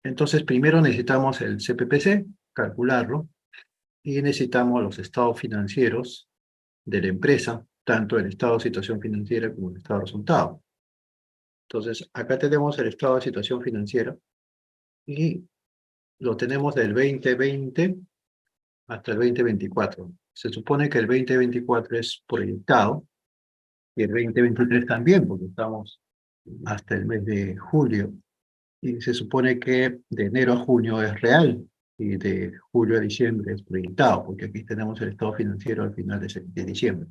Entonces, primero necesitamos el CPPC, calcularlo, y necesitamos los estados financieros de la empresa, tanto el estado de situación financiera como el estado de resultado. Entonces, acá tenemos el estado de situación financiera y lo tenemos del 2020 hasta el 2024. Se supone que el 2024 es proyectado y el 2023 también, porque estamos hasta el mes de julio. Y se supone que de enero a junio es real y de julio a diciembre es proyectado, porque aquí tenemos el estado financiero al final de diciembre.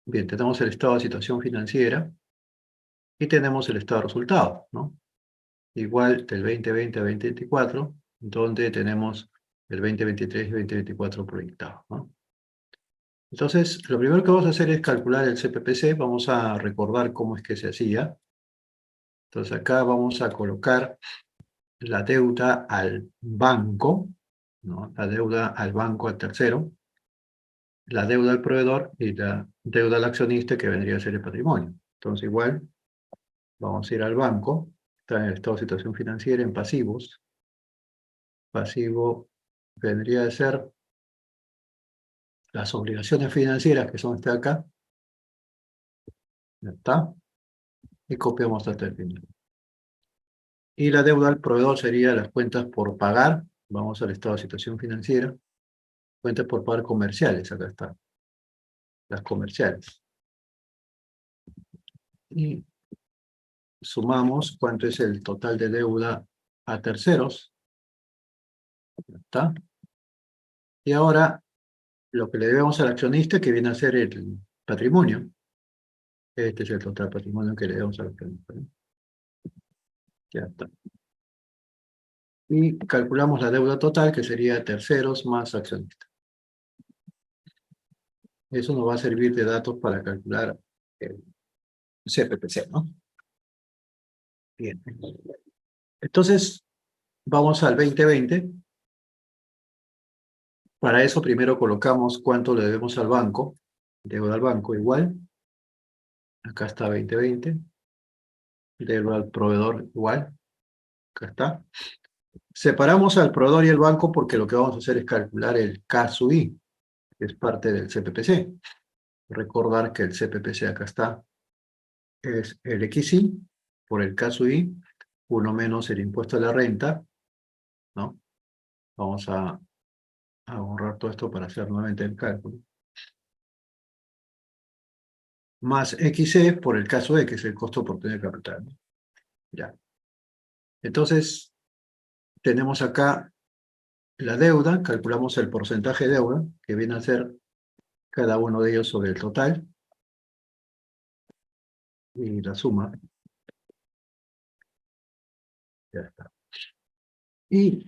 Bien, tenemos el estado de situación financiera y tenemos el estado de resultados, ¿no? Igual del 2020 a 2024, donde tenemos el 2023 y 2024 proyectados, ¿no? Entonces, lo primero que vamos a hacer es calcular el CPPC. Vamos a recordar cómo es que se hacía. Entonces, acá vamos a colocar la deuda al banco, ¿no? La deuda al banco al tercero, la deuda al proveedor y la deuda al accionista, que vendría a ser el patrimonio. Entonces, igual, vamos a ir al banco, está en el estado de situación financiera, en pasivos. Pasivo vendría a ser las obligaciones financieras, que son estas acá. Ya está. Y copiamos hasta el final. Y la deuda al proveedor sería las cuentas por pagar. Vamos al estado de situación financiera. Cuentas por pagar comerciales, acá están. Las comerciales. Y sumamos cuánto es el total de deuda a terceros. Ya está. Y ahora lo que le debemos al accionista, que viene a ser el patrimonio. Este es el total patrimonio que le debemos al accionista, ¿no? Ya está. Y calculamos la deuda total, que sería terceros más accionistas. Eso nos va a servir de datos para calcular el CPPC, ¿no? Bien. Entonces, vamos al 2020. Para eso primero colocamos cuánto le debemos al banco. Deuda al banco igual. Acá está 2020. Deuda al proveedor igual. Acá está. Separamos al proveedor y el banco porque lo que vamos a hacer es calcular el K/I, que es parte del CPPC. Recordar que el CPPC acá está. Es el XI por el K/I, 1 menos el impuesto a la renta, ¿no? Vamos a borrar todo esto para hacer nuevamente el cálculo. Más XE por el caso E, que es el costo por tener capital, ¿no? Ya. Entonces, tenemos acá la deuda, calculamos el porcentaje de deuda, que viene a ser cada uno de ellos sobre el total, y la suma. Ya está. Y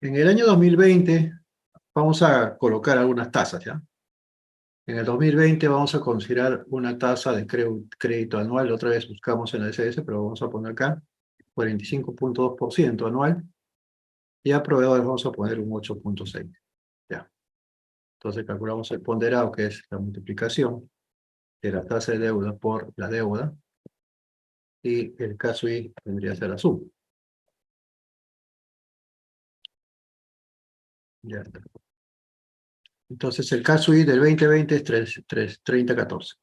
en el año 2020 vamos a colocar algunas tasas, ¿ya? En el 2020 vamos a considerar una tasa de crédito anual, otra vez buscamos en la SS, pero vamos a poner acá 45.2% anual, y a proveedores vamos a poner un 8.6. Ya. Entonces calculamos el ponderado, que es la multiplicación de la tasa de deuda por la deuda, y el caso I vendría a ser la suma. Ya está. Entonces el caso I del 2020 es 3014.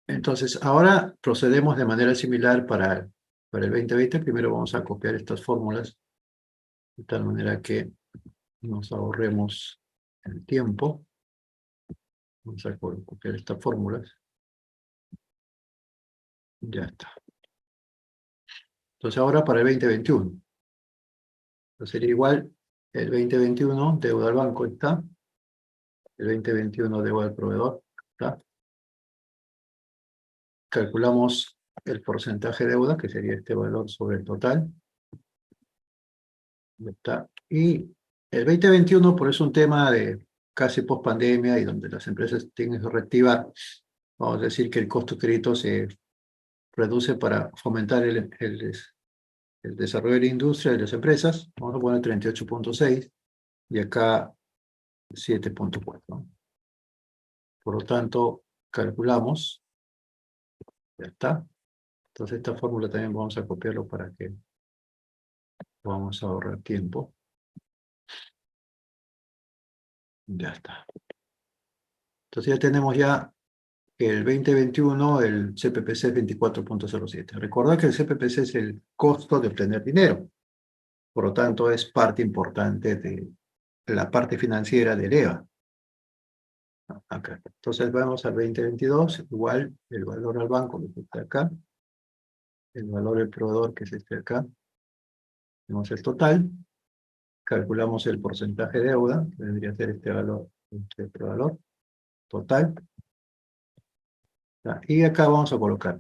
Entonces ahora procedemos de manera similar para el 2020. Primero vamos a copiar estas fórmulas de tal manera que nos ahorremos el tiempo. Vamos a copiar estas fórmulas. Ya está. Entonces ahora para el 2021. Entonces sería igual el 2021 deuda al banco, está. El 2021 deuda al proveedor, está. Calculamos el porcentaje de deuda, que sería este valor sobre el total. Está. Y el 2021, por eso un tema de casi post pandemia y donde las empresas tienen que reactivar, vamos a decir que el costo de crédito se reduce para fomentar el desarrollo de la industria y de las empresas. Vamos a poner 38.6 y acá 7.4, ¿no? Por lo tanto, calculamos, ya está, Entonces esta fórmula también vamos a copiarlo para que podamos ahorrar tiempo. Ya está. Entonces ya tenemos ya que el 2021 el CPPC es 24.07. Recordad que el CPPC es el costo de obtener dinero. Por lo tanto, es parte importante de la parte financiera del EVA. Acá. Entonces vamos al 2022, igual el valor al banco que está acá, el valor del proveedor que es este acá, tenemos el total, calculamos el porcentaje de deuda, que debería ser este valor, este valor total, ¿ya? Y acá vamos a colocar,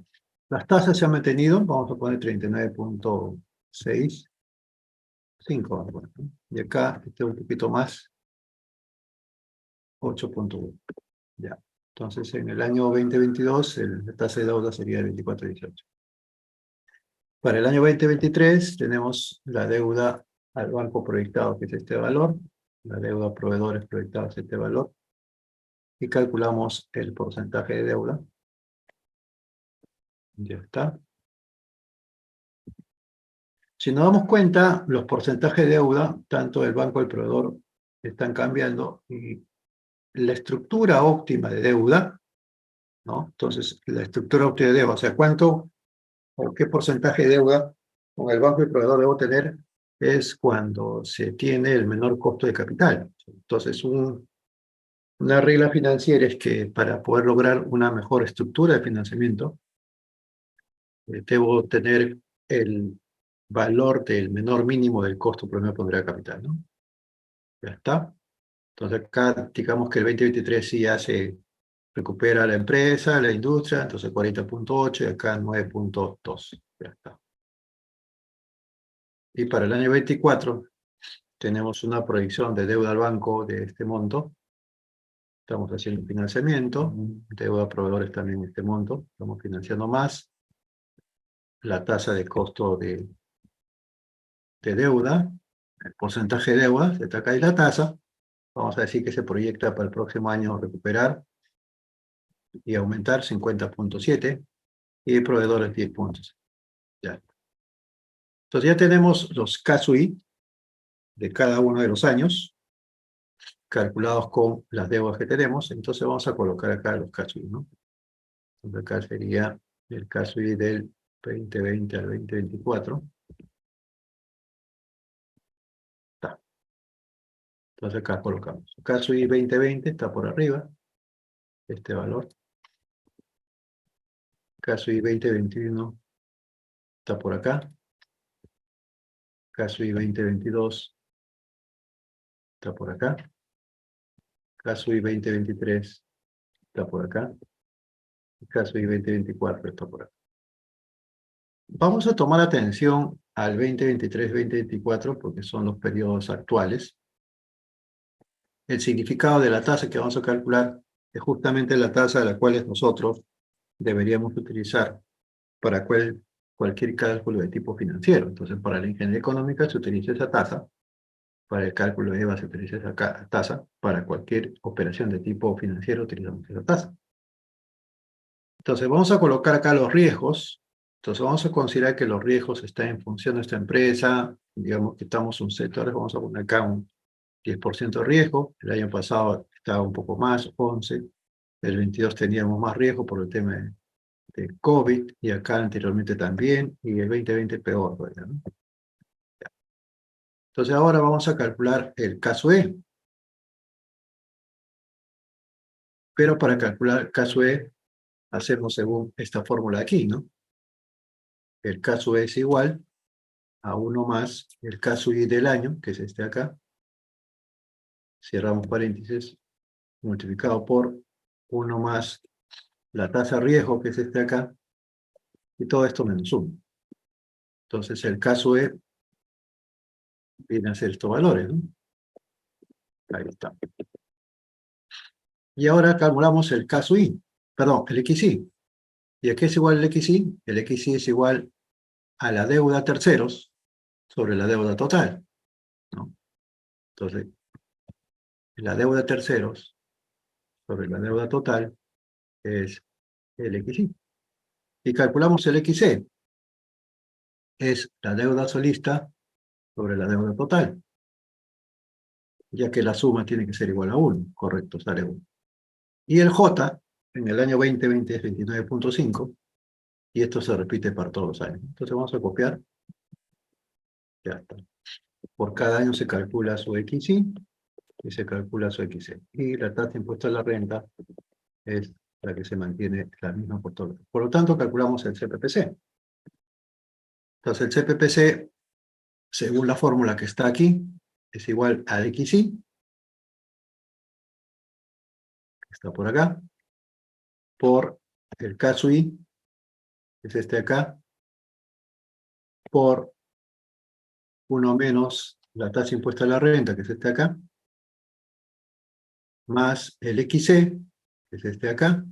las tasas se han mantenido, vamos a poner 39.65, vamos a poner, ¿no? Y acá, este un poquito más, 8.1, ya. Entonces, en el año 2022, la tasa de deuda sería 24.18. Para el año 2023 tenemos la deuda al banco proyectado, que es este valor, la deuda a proveedores proyectados, este valor, y calculamos el porcentaje de deuda. Ya está. Si nos damos cuenta, los porcentajes de deuda, tanto del banco del proveedor, están cambiando, y la estructura óptima de deuda, ¿no? Entonces, la estructura óptima de deuda, o sea, cuánto o qué porcentaje de deuda con el banco y proveedor debo tener, es cuando se tiene el menor costo de capital. Entonces, una regla financiera es que para poder lograr una mejor estructura de financiamiento, debo tener el valor del menor mínimo del costo promedio de de capital, ¿no? Ya está. Entonces acá, digamos que el 2023 sí ya se recupera la empresa, la industria, entonces 40.8 y acá 9.2. Ya está. Y para el año 24 tenemos una proyección de deuda al banco de este monto. Estamos haciendo financiamiento, deuda a proveedores también este monto. Estamos financiando más. La tasa de costo de deuda, el porcentaje de deuda, se está acá y la tasa. Vamos a decir que se proyecta para el próximo año recuperar y aumentar 50.7 y proveedores 10 puntos. Ya. Entonces ya tenemos los KSUI de cada uno de los años calculados con las deudas que tenemos. Entonces vamos a colocar acá los KSUI, ¿no? Entonces acá sería el KSUI del 2020 al 2024. Está. Entonces acá colocamos. KSUI 2020 está por arriba, este valor. KSUI 2021 está por acá. KSUI 2022 está por acá. KSUI 2023 está por acá. KSUI 2024 está por acá. Vamos a tomar atención al 2023-2024 porque son los periodos actuales. El significado de la tasa que vamos a calcular es justamente la tasa de la cual nosotros deberíamos utilizar para cualquier cálculo de tipo financiero. Entonces, para la ingeniería económica se utiliza esa tasa, para el cálculo de EVA se utiliza esa tasa, para cualquier operación de tipo financiero utilizamos esa tasa. Entonces, vamos a colocar acá los riesgos. Entonces, vamos a considerar que los riesgos están en función de esta empresa. Digamos que estamos un sector, vamos a poner acá un 10% de riesgo. El año pasado estaba un poco más, 11. El 22 teníamos más riesgo por el tema de COVID, y acá anteriormente también, y el 2020 peor, ¿no? Entonces ahora vamos a calcular el caso E. Pero para calcular el caso E, hacemos según esta fórmula de aquí, ¿no? El caso E es igual a 1 más el caso I del año, que es este acá. Cerramos paréntesis, multiplicado por 1 más la tasa de riesgo, que es este acá, y todo esto menos 1. Entonces el caso E viene a ser estos valores, ¿no? Ahí está. Y ahora calculamos el caso I, perdón, el XI. ¿Y a qué es igual el XI? El XI es igual a la deuda a terceros sobre la deuda total, ¿no? Entonces, la deuda a terceros sobre la deuda total es el XI. Y calculamos el XC. Es la deuda solista sobre la deuda total, ya que la suma tiene que ser igual a 1, correcto, sale 1. Y el J, en el año 2020 es 29.5, y esto se repite para todos los años. Entonces vamos a copiar, ya está. Por cada año se calcula su XY, y se calcula su XC. Y la tasa impuesta a la renta es la que se mantiene la misma por todo. Por lo tanto, calculamos el CPPC. Entonces, el CPPC, según la fórmula que está aquí, es igual a XY, que está por acá, por el caso Y, que es este acá, por 1 menos la tasa impuesta a la renta, que es este acá, más el XC, que es este acá,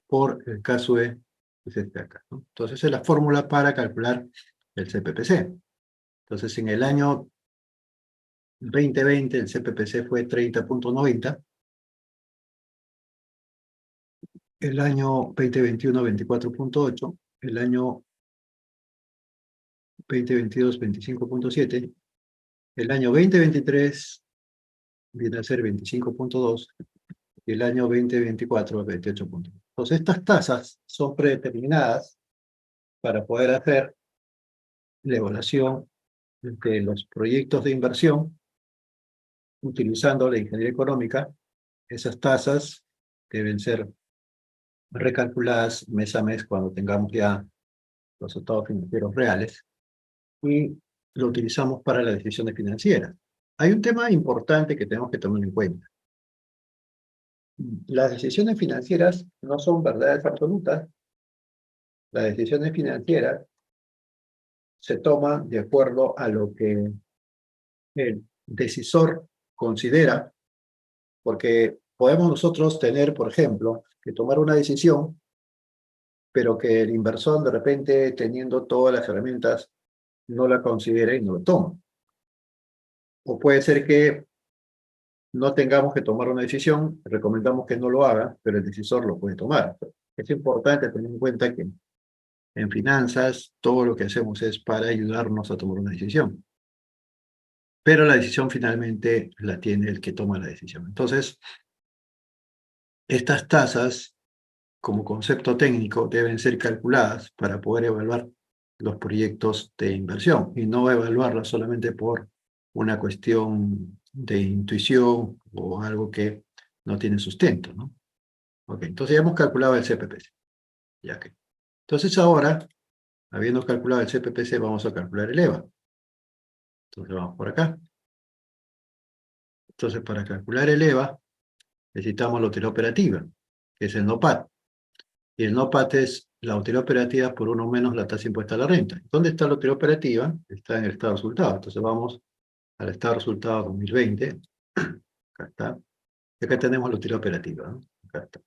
por el caso E, que es este acá, ¿no? Entonces, esa es la fórmula para calcular el CPPC. Entonces, en el año 2020 el CPPC fue 30.90, el año 2021 24.8, el año 2022 25.7, el año 2023 viene a ser 25.2 y el año 2024 28.2. Entonces, estas tasas son predeterminadas para poder hacer la evaluación de los proyectos de inversión utilizando la ingeniería económica. Esas tasas deben ser recalculadas mes a mes cuando tengamos ya los estados financieros reales, y lo utilizamos para las decisiones financieras. Hay un tema importante que tenemos que tomar en cuenta. Las decisiones financieras no son verdades absolutas. Las decisiones financieras se toman de acuerdo a lo que el decisor considera, porque podemos nosotros tener, por ejemplo, que tomar una decisión, pero que el inversor de repente, teniendo todas las herramientas, no la considera y no lo toma. O puede ser que no tengamos que tomar una decisión, recomendamos que no lo haga, pero el decisor lo puede tomar. Es importante tener en cuenta que en finanzas todo lo que hacemos es para ayudarnos a tomar una decisión. Pero la decisión finalmente la tiene el que toma la decisión. Entonces, estas tasas, como concepto técnico, deben ser calculadas para poder evaluar los proyectos de inversión y no evaluarlas solamente por una cuestión de intuición o algo que no tiene sustento, ¿no? Ok, entonces ya hemos calculado el CPPC. Ya que. Entonces ahora, habiendo calculado el CPPC, vamos a calcular el EVA. Entonces vamos por acá. Entonces, para calcular el EVA, necesitamos la utilidad operativa, que es el NOPAT. Y el NOPAT es la utilidad operativa por 1 menos la tasa impuesta a la renta. ¿Dónde está la utilidad operativa? Está en el estado de resultados. Entonces vamos al estado de resultados 2020. Acá está. Y acá tenemos la utilidad operativa, ¿no? Acá está.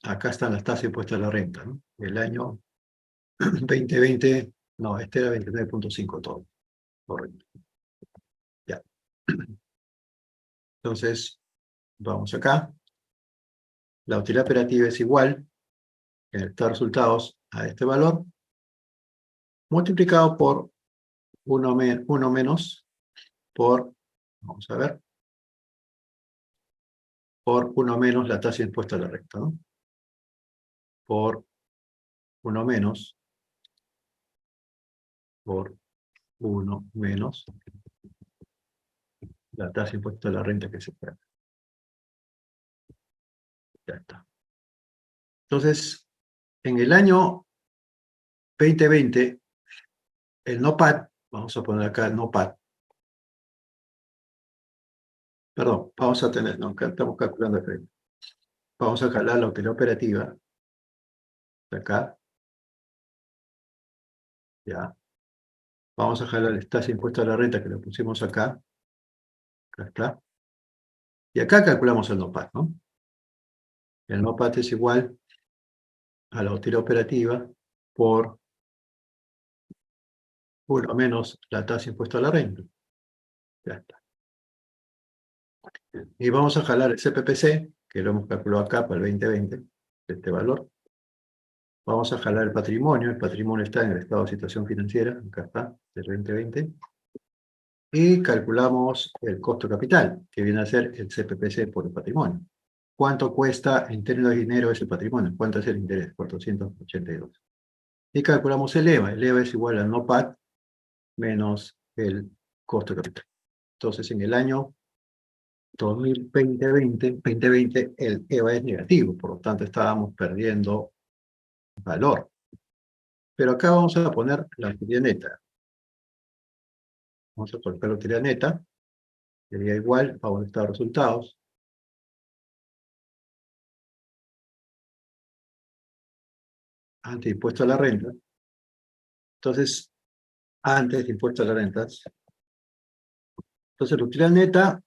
Acá están las tasas impuestas a la renta, ¿no? El año 2020, no, este era 29.5 todo. Correcto. Ya. Entonces, vamos acá. La utilidad operativa es igual, en el estado de resultados, a este valor, multiplicado por 1 menos por, vamos a ver, por 1 menos la tasa impuesta a la renta, ¿no? Por 1 menos, por 1 menos la tasa impuesta a la renta que se paga. Ya está. Entonces, en el año 2020, el NOPAT, vamos a poner acá el NOPAT, perdón, vamos a tener, no, acá estamos calculando acá. Vamos a jalar la utilidad operativa, de acá, ya. Vamos a jalar la tasa impuesta a la renta que le pusimos acá, acá está. Y acá calculamos el NOPAT, ¿no? El NOPAT es igual a la utilidad operativa por 1 menos la tasa impuesta a la renta. Ya está. Y vamos a jalar el CPPC, que lo hemos calculado acá para el 2020, este valor. Vamos a jalar el patrimonio está en el estado de situación financiera, acá está, del 2020. Y calculamos el costo capital, que viene a ser el CPPC por el patrimonio. ¿Cuánto cuesta en términos de dinero ese patrimonio? ¿Cuánto es el interés? 482. Y calculamos el EVA. El EVA es igual a NOPAT menos el costo capital. Entonces, en el año 2020, el EVA es negativo, por lo tanto estábamos perdiendo valor. Pero acá vamos a poner la utilidad neta. Vamos a colocar la utilidad neta, sería igual a un estado de resultados. Antes de impuesto a la renta. Entonces, antes de impuesto a la renta. Entonces, la utilidad neta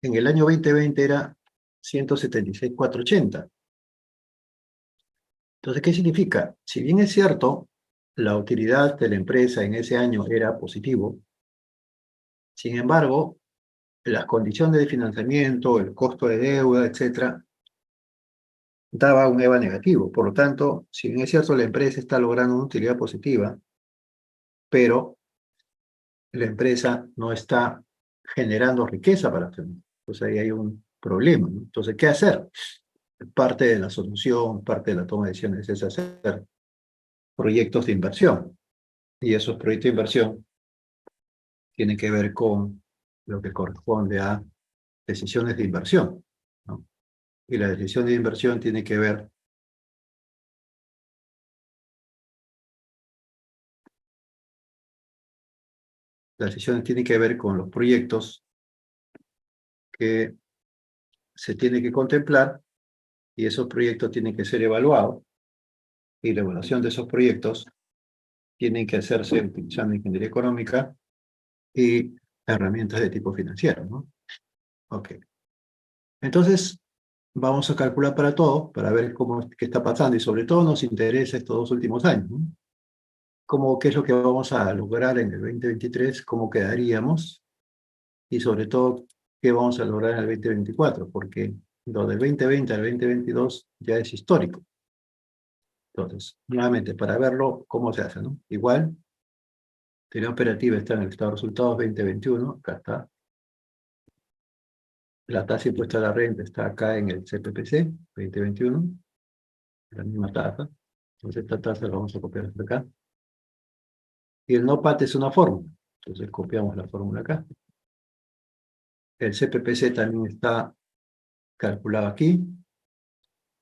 en el año 2020 era 176.480. Entonces, ¿qué significa? Si bien es cierto, la utilidad de la empresa en ese año era positivo, sin embargo, las condiciones de financiamiento, el costo de deuda, etcétera, daba un EVA negativo. Por lo tanto, si bien es cierto, la empresa está logrando una utilidad positiva, pero la empresa no está generando riqueza para hacerlo. Entonces ahí hay un problema, ¿no? Entonces, ¿qué hacer? Parte de la solución, parte de la toma de decisiones es hacer proyectos de inversión. Y esos proyectos de inversión tienen que ver con lo que corresponde a decisiones de inversión, ¿no? Y la decisión de inversión tiene que ver con los proyectos que se tienen que contemplar y esos proyectos tienen que ser evaluados y la evaluación de esos proyectos tienen que hacerse utilizando ingeniería económica y herramientas de tipo financiero, ¿no? Ok. Entonces, vamos a calcular para todo, para ver qué está pasando y sobre todo nos interesa estos 2 últimos años, ¿no? Qué es lo que vamos a lograr en el 2023, cómo quedaríamos y sobre todo qué vamos a lograr en el 2024, porque lo del 2020 al 2022 ya es histórico. Entonces, nuevamente, para verlo, ¿cómo se hace, no? Igual, teoría operativa está en el estado de resultados 2021, acá está. La tasa impuesta a la renta está acá en el CPPC 2021, la misma tasa. Entonces esta tasa la vamos a copiar hasta acá. Y el NOPAT es una fórmula. Entonces copiamos la fórmula acá. El CPPC también está calculado aquí,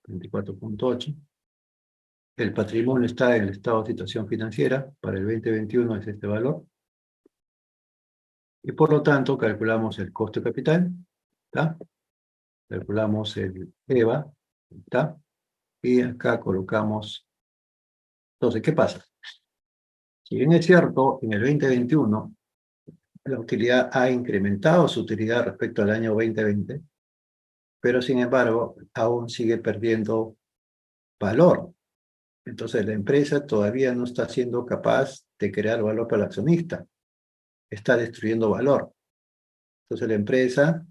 24.8. El patrimonio está en el estado de situación financiera. Para el 2021 es este valor. Y por lo tanto calculamos el costo de capital. ¿Está? Calculamos el EVA. ¿Está? Y acá colocamos. Entonces, ¿qué pasa? Si bien es cierto, en el 2021 la utilidad ha incrementado su utilidad respecto al año 2020, pero sin embargo aún sigue perdiendo valor. Entonces la empresa todavía no está siendo capaz de crear valor para el accionista. Está destruyendo valor. Entonces la empresa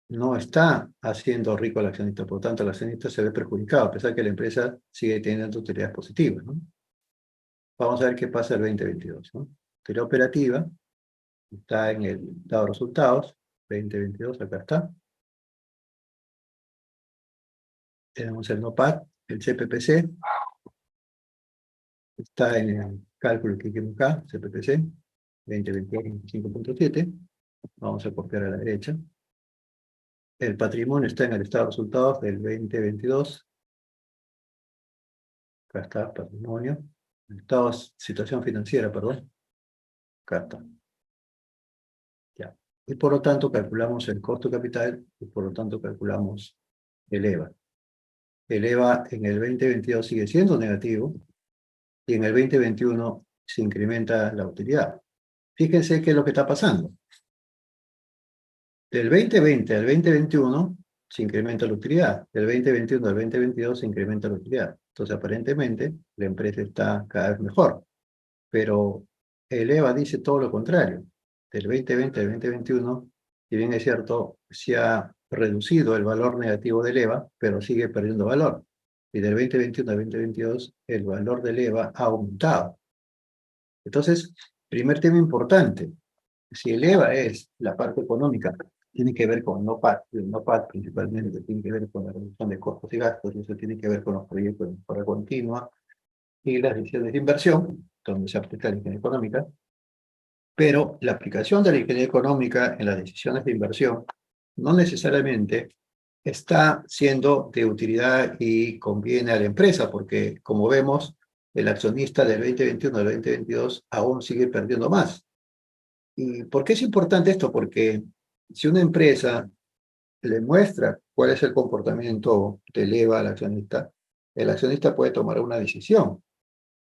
no está haciendo rico al accionista, por lo tanto el accionista se ve perjudicado, a pesar que la empresa sigue teniendo utilidades positivas, ¿no? Vamos a ver qué pasa el 2022, ¿no? Utilidad operativa está en el estado de resultados, 2022, acá está. Tenemos el NOPAT, el CPPC, está en el cálculo que hicimos acá, CPPC, 2022, 25.7. Vamos a copiar a la derecha. El patrimonio está en el estado de resultados del 2022. Acá está, patrimonio. El estado de situación financiera, perdón. Acá está. Ya. Y por lo tanto calculamos el costo capital y por lo tanto calculamos el EVA. El EVA en el 2022 sigue siendo negativo y en el 2021 se incrementa la utilidad. Fíjense qué es lo que está pasando. Del 2020 al 2021 se incrementa la utilidad. Del 2021 al 2022 se incrementa la utilidad. Entonces, aparentemente, la empresa está cada vez mejor. Pero el EVA dice todo lo contrario. Del 2020 al 2021, si bien es cierto, se ha reducido el valor negativo del EVA, pero sigue perdiendo valor. Y del 2021 al 2022, el valor del EVA ha aumentado. Entonces, primer tema importante, si el EVA es la parte económica, tiene que ver con NOPAT, el NOPAT principalmente tiene que ver con la reducción de costos y gastos, y eso tiene que ver con los proyectos de mejora continua y las decisiones de inversión, donde se aplica la ingeniería económica, pero la aplicación de la ingeniería económica en las decisiones de inversión no necesariamente está siendo de utilidad y conviene a la empresa, porque como vemos, el accionista del 2021 al 2022 aún sigue perdiendo más. ¿Y por qué es importante esto? Porque si una empresa le muestra cuál es el comportamiento del EVA al accionista, el accionista puede tomar una decisión.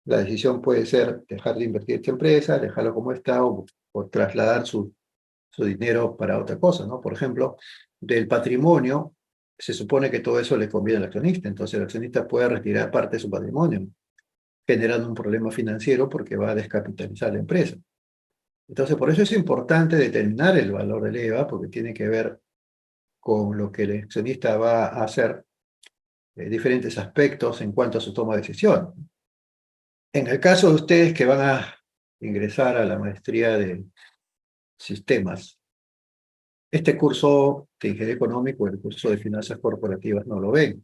La decisión puede ser dejar de invertir en esta empresa, dejarlo como está o trasladar su dinero para otra cosa, ¿no? Por ejemplo, del patrimonio, se supone que todo eso le conviene al accionista, entonces el accionista puede retirar parte de su patrimonio, generando un problema financiero porque va a descapitalizar la empresa. Entonces, por eso es importante determinar el valor del EVA, porque tiene que ver con lo que el accionista va a hacer, diferentes aspectos en cuanto a su toma de decisión. En el caso de ustedes que van a ingresar a la maestría de sistemas, este curso de ingeniería económica, el curso de finanzas corporativas, no lo ven.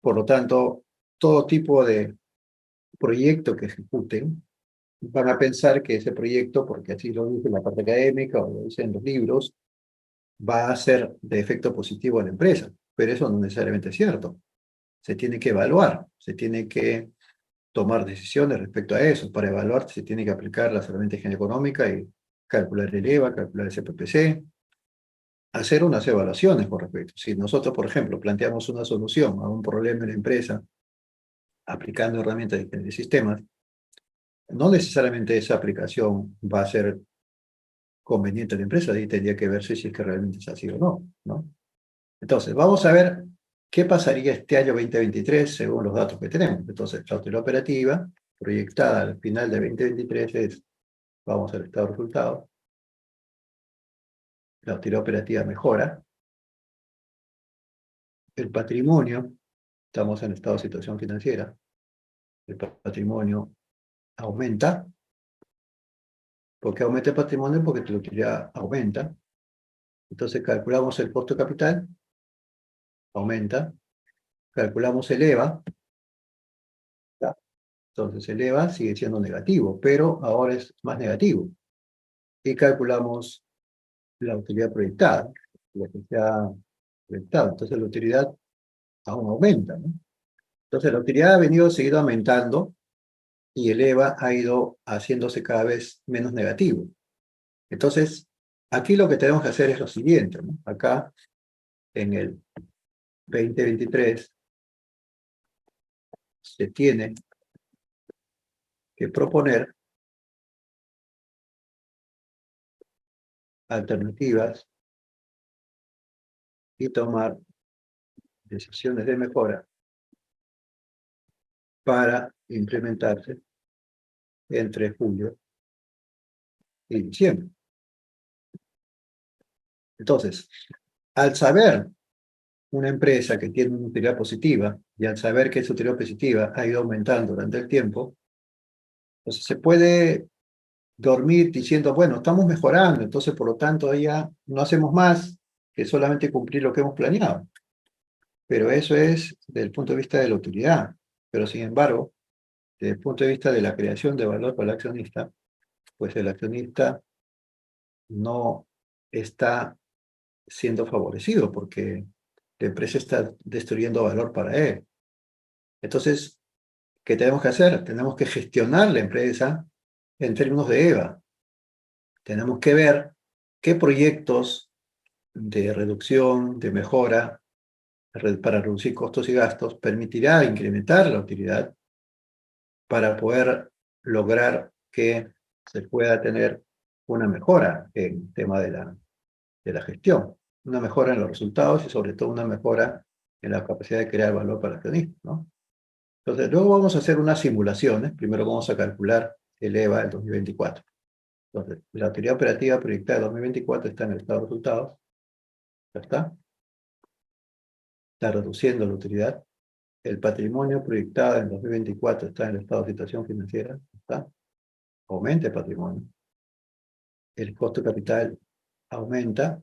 Por lo tanto, todo tipo de proyecto que ejecuten, van a pensar que ese proyecto, porque así lo dice la parte académica o lo dicen los libros, va a ser de efecto positivo a la empresa. Pero eso no necesariamente es cierto. Se tiene que evaluar, se tiene que tomar decisiones respecto a eso. Para evaluar se tiene que aplicar la herramienta de ingeniería económica y calcular el EVA, calcular el CPPC, hacer unas evaluaciones con respecto. Si nosotros, por ejemplo, planteamos una solución a un problema en la empresa aplicando herramientas de sistemas, no necesariamente esa aplicación va a ser conveniente a la empresa, ahí tendría que verse si es que realmente es así o no, ¿no? Entonces, vamos a ver qué pasaría este año 2023 según los datos que tenemos. Entonces, la utilidad operativa proyectada al final de 2023 es, vamos al estado de resultados, la utilidad operativa mejora, el patrimonio, estamos en estado de situación financiera, el patrimonio aumenta. ¿Por qué aumenta el patrimonio? Porque la utilidad aumenta. Entonces calculamos el costo de capital, aumenta. Calculamos el EVA, ¿ya? Entonces el EVA sigue siendo negativo, pero ahora es más negativo. Y calculamos la utilidad proyectada, lo que se ha proyectado. Entonces la utilidad aún aumenta, ¿no? Entonces la utilidad ha seguido aumentando y el EVA ha ido haciéndose cada vez menos negativo. Entonces, aquí lo que tenemos que hacer es lo siguiente, ¿no? Acá, en el 2023, se tiene que proponer alternativas y tomar decisiones de mejora para implementarse entre julio y diciembre. Entonces, al saber una empresa que tiene una utilidad positiva y al saber que esa utilidad positiva ha ido aumentando durante el tiempo, entonces se puede dormir diciendo, bueno, estamos mejorando, entonces por lo tanto ya no hacemos más que solamente cumplir lo que hemos planeado. Pero eso es desde el punto de vista de la utilidad. Pero sin embargo, desde el punto de vista de la creación de valor para el accionista, pues el accionista no está siendo favorecido porque la empresa está destruyendo valor para él. Entonces, ¿qué tenemos que hacer? Tenemos que gestionar la empresa en términos de EVA. Tenemos que ver qué proyectos de reducción, de mejora, para reducir costos y gastos, permitirá incrementar la utilidad para poder lograr que se pueda tener una mejora en el tema de la gestión, una mejora en los resultados y sobre todo una mejora en la capacidad de crear valor para el accionista, ¿no? Entonces, luego vamos a hacer unas simulaciones. Primero vamos a calcular el EVA del 2024. Entonces, la utilidad operativa proyectada del 2024 está en el estado de resultados. ¿Ya está? Está reduciendo la utilidad. El patrimonio proyectado en 2024 está en el estado de situación financiera. ¿Está? Aumenta el patrimonio. El costo de capital aumenta,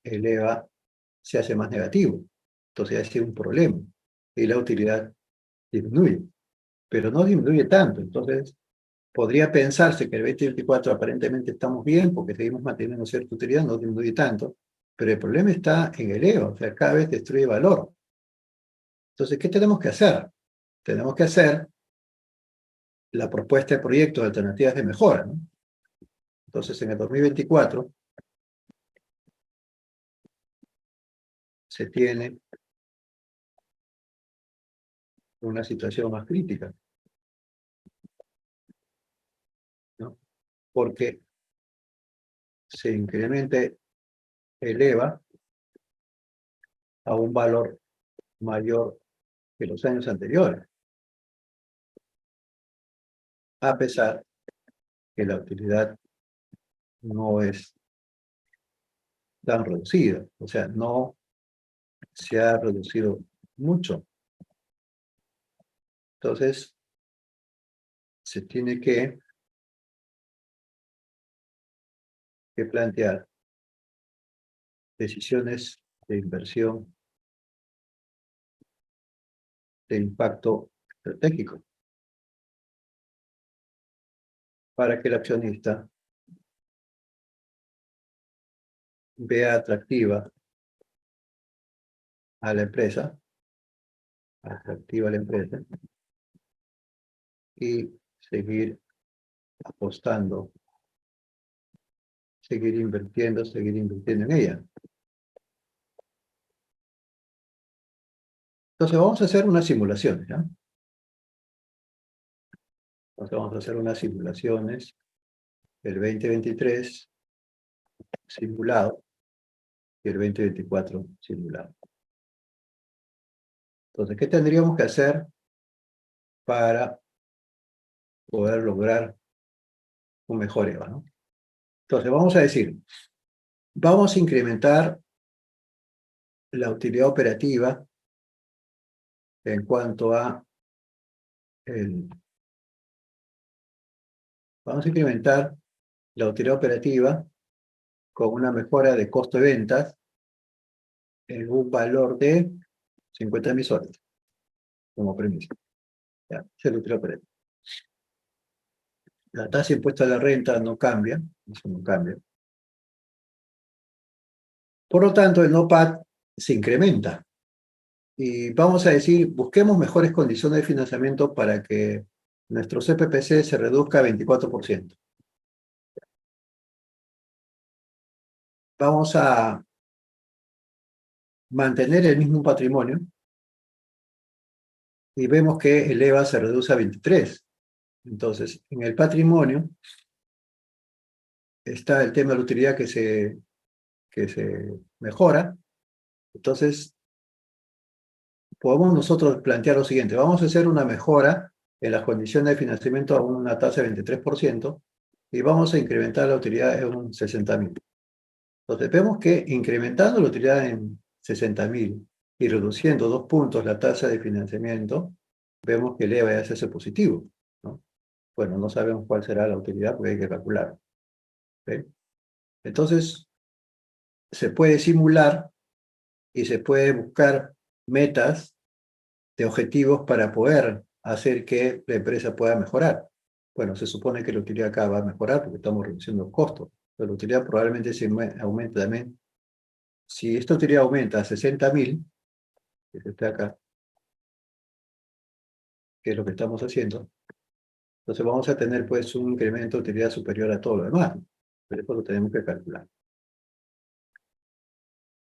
eleva, se hace más negativo. Entonces, ha sido un problema. Y la utilidad disminuye. Pero no disminuye tanto. Entonces, podría pensarse que el 2024 aparentemente estamos bien porque seguimos manteniendo cierta utilidad, no disminuye tanto, pero el problema está en el ego, o sea, cada vez destruye valor. Entonces, ¿qué tenemos que hacer? Tenemos que hacer la propuesta de proyectos de alternativas de mejora, ¿no? Entonces, en el 2024 se tiene una situación más crítica, ¿no? Porque se incremente, eleva a un valor mayor que los años anteriores, a pesar que la utilidad no es tan reducida, o sea, no se ha reducido mucho. Entonces, se tiene que plantear decisiones de inversión de impacto estratégico para que el accionista vea atractiva a la empresa, y seguir apostando, seguir invirtiendo en ella. Entonces vamos a hacer unas simulaciones, ¿ya? Entonces vamos a hacer unas simulaciones del 2023 simulado y el 2024 simulado. Entonces, ¿qué tendríamos que hacer para poder lograr un mejor EVA, ¿no? Entonces, vamos a decir, vamos a incrementar la utilidad operativa en cuanto a vamos a incrementar la utilidad operativa con una mejora de costo de ventas en un valor de 50.000 soles, como premisa. Ya, esa es la utilidad operativa. La tasa de impuesto a la renta no cambia, eso no cambia. Por lo tanto, el NOPAT se incrementa. Y vamos a decir, busquemos mejores condiciones de financiamiento para que nuestro CPPC se reduzca a 24%. Vamos a mantener el mismo patrimonio y vemos que el EVA se reduce a 23. Entonces, en el patrimonio está el tema de la utilidad que se mejora. Entonces, podemos nosotros plantear lo siguiente. Vamos a hacer una mejora en las condiciones de financiamiento a una tasa de 23% y vamos a incrementar la utilidad en un 60.000. Entonces, vemos que incrementando la utilidad en 60.000 y reduciendo 2 puntos la tasa de financiamiento, vemos que el EVA ya se hace positivo, ¿no? Bueno, no sabemos cuál será la utilidad porque hay que calcular. ¿Sí? Entonces, se puede simular y se puede buscar metas de objetivos para poder hacer que la empresa pueda mejorar. Bueno, se supone que la utilidad acá va a mejorar porque estamos reduciendo el costo, pero la utilidad probablemente se aumente también. Si esta utilidad aumenta a 60.000, que está acá, que es lo que estamos haciendo, entonces vamos a tener pues un incremento de utilidad superior a todo lo demás, pero eso lo tenemos que calcular.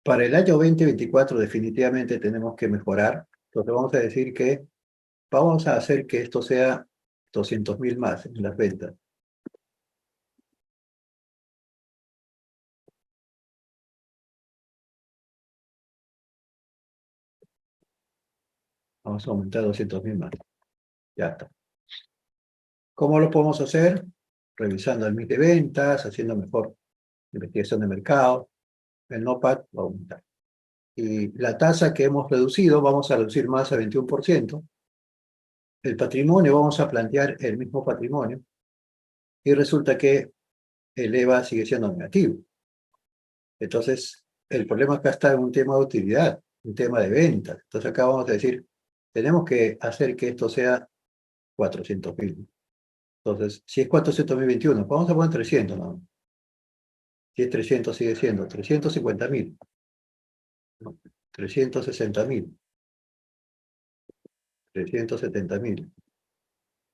Para el año 2024 definitivamente tenemos que mejorar, entonces vamos a decir que vamos a hacer que esto sea 200.000 más en las ventas. Vamos a aumentar 200.000 más. Ya está. ¿Cómo lo podemos hacer? Revisando el mix de ventas, haciendo mejor investigación de mercado. el NOPAT va a aumentar. Y la tasa que hemos reducido, vamos a reducir más a 21%. El patrimonio, vamos a plantear el mismo patrimonio. Y resulta que el EVA sigue siendo negativo. Entonces, el problema acá está en un tema de utilidad, un tema de ventas. Entonces acá vamos a decir, tenemos que hacer que esto sea 400.000. Entonces, si es 400.021, vamos a poner 300, ¿no? Si es 300, sigue siendo 350.000, ¿no? 360.000, 370.000,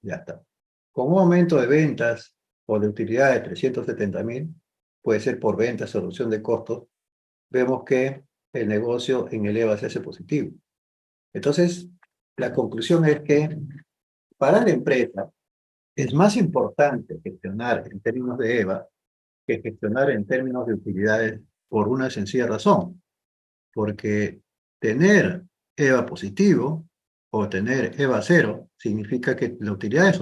ya está. Con un aumento de ventas o de utilidad de 370.000, puede ser por ventas o reducción de costos, vemos que el negocio en el EVA se hace positivo. Entonces, la conclusión es que para la empresa es más importante gestionar en términos de EVA que gestionar en términos de utilidades por una sencilla razón. Porque tener EVA positivo o tener EVA cero significa que la utilidad es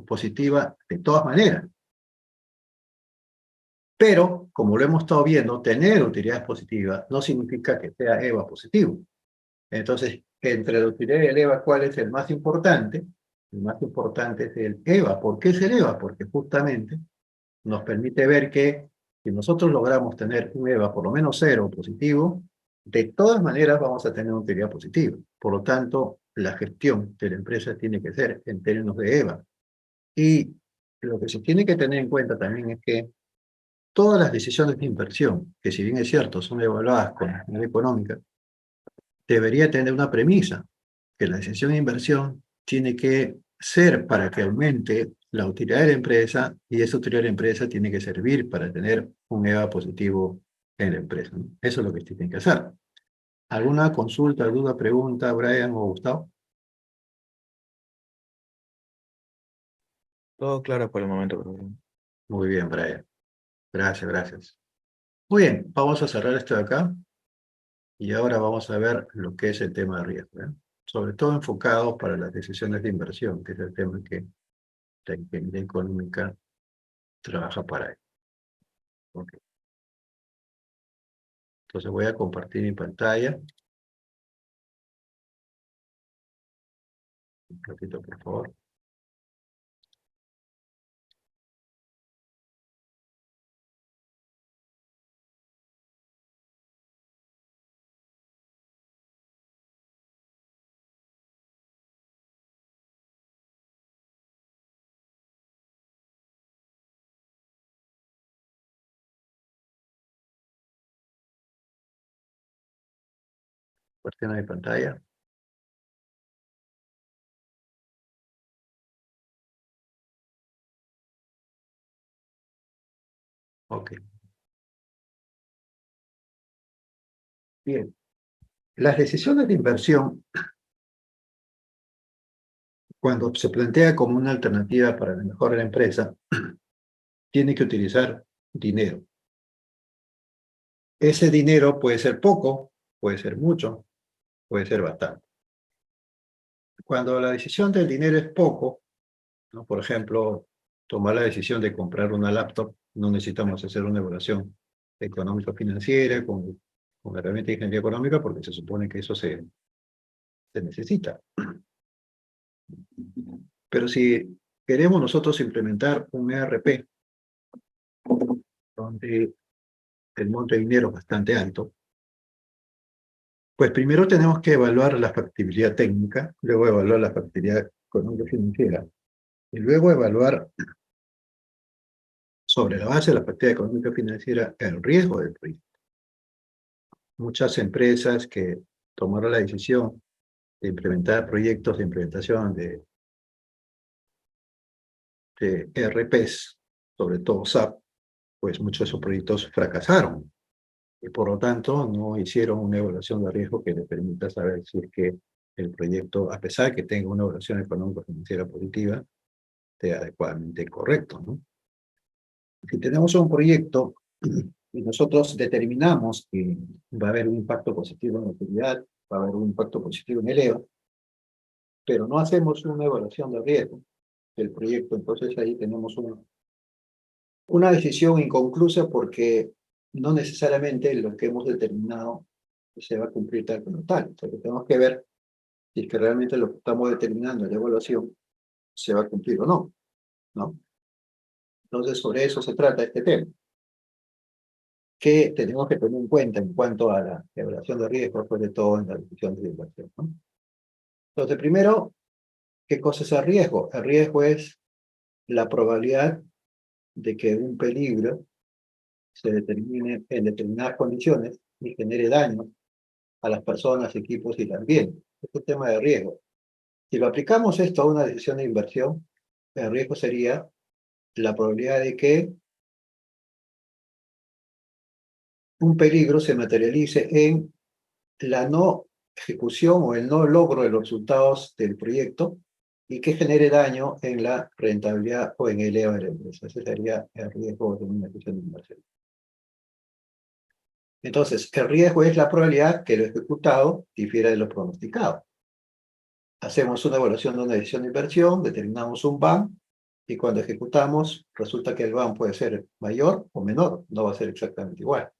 positiva de todas maneras. Pero, como lo hemos estado viendo, tener utilidades positivas no significa que sea EVA positivo. Entonces, entre la utilidad y el EVA, ¿cuál es el más importante? El más importante es el EVA. ¿Por qué es el EVA? Porque justamente nos permite ver que si nosotros logramos tener un EVA por lo menos cero positivo, de todas maneras vamos a tener una utilidad positiva. Por lo tanto, la gestión de la empresa tiene que ser en términos de EVA. Y lo que se tiene que tener en cuenta también es que todas las decisiones de inversión, que si bien es cierto, son evaluadas con la actividad económica, debería tener una premisa, que la decisión de inversión tiene que ser para que aumente la utilidad de la empresa y esa utilidad de la empresa tiene que servir para tener un EVA positivo en la empresa, ¿no? Eso es lo que se tiene que hacer. ¿Alguna consulta, duda, pregunta, Brian o Gustavo? Todo claro por el momento, profesor. Muy bien, Brian. Gracias, gracias. Muy bien, vamos a cerrar esto de acá y ahora vamos a ver lo que es el tema de riesgo, ¿eh? Sobre todo enfocado para las decisiones de inversión, que es el tema que la ingeniería económica trabaja para él. Okay. Entonces voy a compartir mi pantalla. Un ratito, por favor. Compartiendo mi pantalla. Ok. Bien. Las decisiones de inversión, cuando se plantea como una alternativa para la mejora de la empresa, tiene que utilizar dinero. Ese dinero puede ser poco, puede ser mucho, puede ser bastante. Cuando la decisión del dinero es poco, ¿no? Por ejemplo, tomar la decisión de comprar una laptop, no necesitamos hacer una evaluación económico-financiera con herramienta de ingeniería económica porque se supone que eso se necesita. Pero si queremos nosotros implementar un ERP donde el monto de dinero es bastante alto, pues primero tenemos que evaluar la factibilidad técnica, luego evaluar la factibilidad económico-financiera, y luego evaluar sobre la base de la factibilidad económico-financiera el riesgo del proyecto. Muchas empresas que tomaron la decisión de implementar proyectos de implementación de ERPs, sobre todo SAP, pues muchos de esos proyectos fracasaron y por lo tanto no hicieron una evaluación de riesgo que les permita saber si es que el proyecto, a pesar de que tenga una evaluación económico-financiera positiva, esté adecuadamente correcto, ¿no? Si tenemos un proyecto y nosotros determinamos que va a haber un impacto positivo en la utilidad, va a haber un impacto positivo en el EVA, pero no hacemos una evaluación de riesgo del proyecto, entonces ahí tenemos una decisión inconclusa porque no necesariamente lo que hemos determinado se va a cumplir tal como tal. Entonces tenemos que ver si es que realmente lo que estamos determinando en la evaluación se va a cumplir o no, ¿no? Entonces sobre eso se trata este tema. ¿Qué tenemos que tener en cuenta en cuanto a la evaluación de riesgo, sobre todo en la decisión de inversión, ¿no? Entonces, primero, ¿qué cosa es el riesgo? El riesgo es la probabilidad de que un peligro se determine en determinadas condiciones y genere daño a las personas, equipos y el ambiente. Es un tema de riesgo. Si lo aplicamos esto a una decisión de inversión, el riesgo sería la probabilidad de que un peligro se materialice en la no ejecución o el no logro de los resultados del proyecto y que genere daño en la rentabilidad o en el EVA de la empresa. Ese sería el riesgo de una decisión de inversión. Entonces, el riesgo es la probabilidad que lo ejecutado difiera de lo pronosticado. Hacemos una evaluación de una decisión de inversión, determinamos un BAM, y cuando ejecutamos, resulta que el BAM puede ser mayor o menor, no va a ser exactamente igual.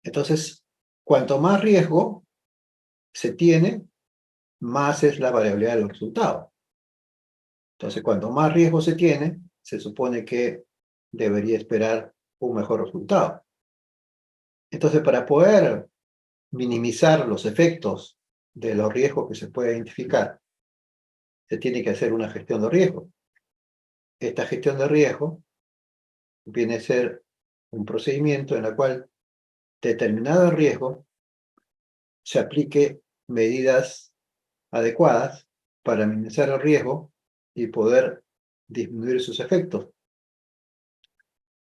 Entonces, cuanto más riesgo se tiene, más es la variabilidad de los resultados. Entonces, cuanto más riesgo se tiene, se supone que debería esperar un mejor resultado. Entonces, para poder minimizar los efectos de los riesgos que se puede identificar, se tiene que hacer una gestión de riesgo. Esta gestión de riesgo viene a ser un procedimiento en el cual determinado riesgo se aplique medidas adecuadas para minimizar el riesgo y poder disminuir sus efectos,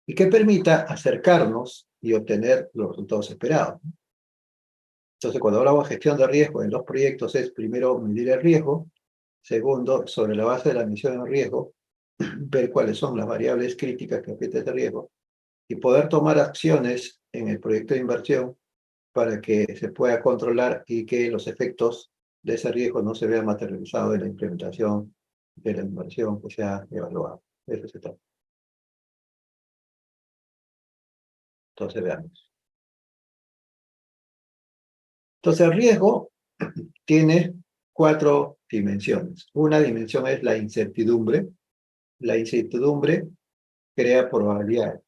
y que permita acercarnos y obtener los resultados esperados. Entonces, cuando hablamos de gestión de riesgo en los proyectos, es primero medir el riesgo, segundo, sobre la base de la medición de riesgo, ver cuáles son las variables críticas que afectan este riesgo y poder tomar acciones en el proyecto de inversión para que se pueda controlar y que los efectos de ese riesgo no se vean materializados en la implementación de la inversión que se ha evaluado. Eso se trata. Entonces, veamos. Entonces, el riesgo tiene 4 dimensiones. Una dimensión es la incertidumbre. La incertidumbre crea probabilidades,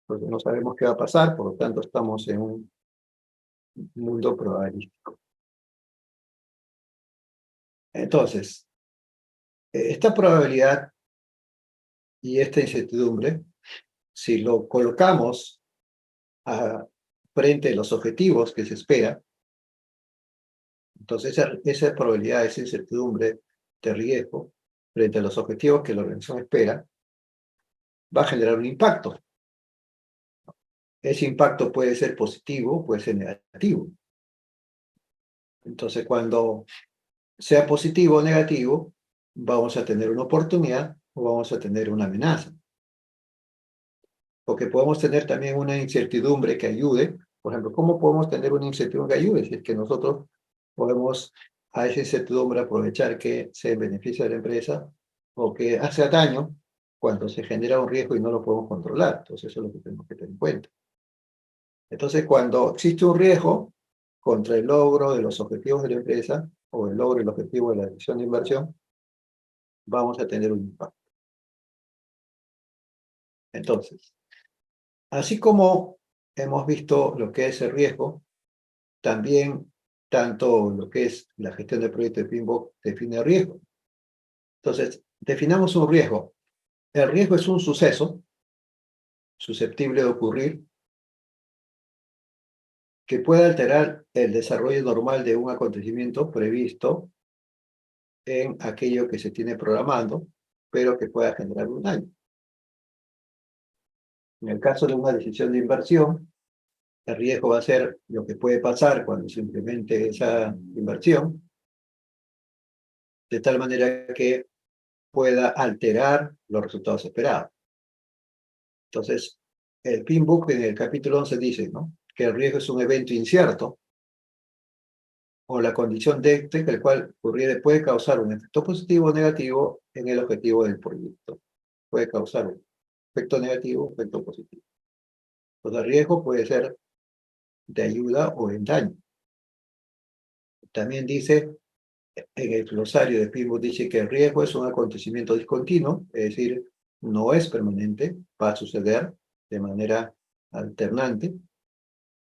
porque no sabemos qué va a pasar, por lo tanto estamos en un mundo probabilístico. Entonces, esta probabilidad y esta incertidumbre, si lo colocamos frente a los objetivos que se espera, entonces esa probabilidad, esa incertidumbre de riesgo frente a los objetivos que la organización espera, va a generar un impacto. Ese impacto puede ser positivo, puede ser negativo. Entonces, cuando sea positivo o negativo, vamos a tener una oportunidad o vamos a tener una amenaza. Porque podemos tener también una incertidumbre que ayude. Por ejemplo, ¿cómo podemos tener una incertidumbre que ayude? Si es que nosotros podemos a esa incertidumbre aprovechar que se beneficia de la empresa o que hace daño cuando se genera un riesgo y no lo podemos controlar. Entonces, eso es lo que tenemos que tener en cuenta. Entonces, cuando existe un riesgo contra el logro de los objetivos de la empresa o el logro del objetivo de la decisión de inversión, vamos a tener un impacto. Entonces, así como hemos visto lo que es el riesgo, también tanto lo que es la gestión de proyectos de PMBOK define el riesgo. Entonces, definamos un riesgo. El riesgo es un suceso susceptible de ocurrir que puede alterar el desarrollo normal de un acontecimiento previsto en aquello que se tiene programando, pero que pueda generar un daño. En el caso de una decisión de inversión, el riesgo va a ser lo que puede pasar cuando se implemente esa inversión, de tal manera que pueda alterar los resultados esperados. Entonces, el PMBOK en el capítulo 11 dice, ¿no?, que el riesgo es un evento incierto o la condición de el cual puede causar un efecto positivo o negativo en el objetivo del proyecto. Puede causar un efecto negativo o efecto positivo. O sea, riesgo puede ser de ayuda o en daño. También dice, en el glosario de Pittsburgh dice que el riesgo es un acontecimiento discontinuo, es decir, no es permanente, va a suceder de manera alternante,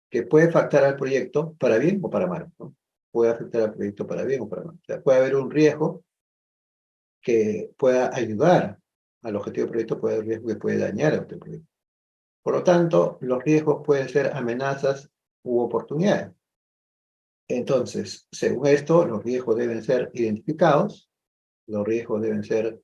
que puede afectar al proyecto para bien o para mal, ¿no? Puede afectar al proyecto para bien o para mal. O sea, puede haber un riesgo que pueda ayudar al objetivo del proyecto, puede haber un riesgo que puede dañar al proyecto. Por lo tanto, los riesgos pueden ser amenazas u oportunidades. Entonces, según esto, los riesgos deben ser identificados, los riesgos deben ser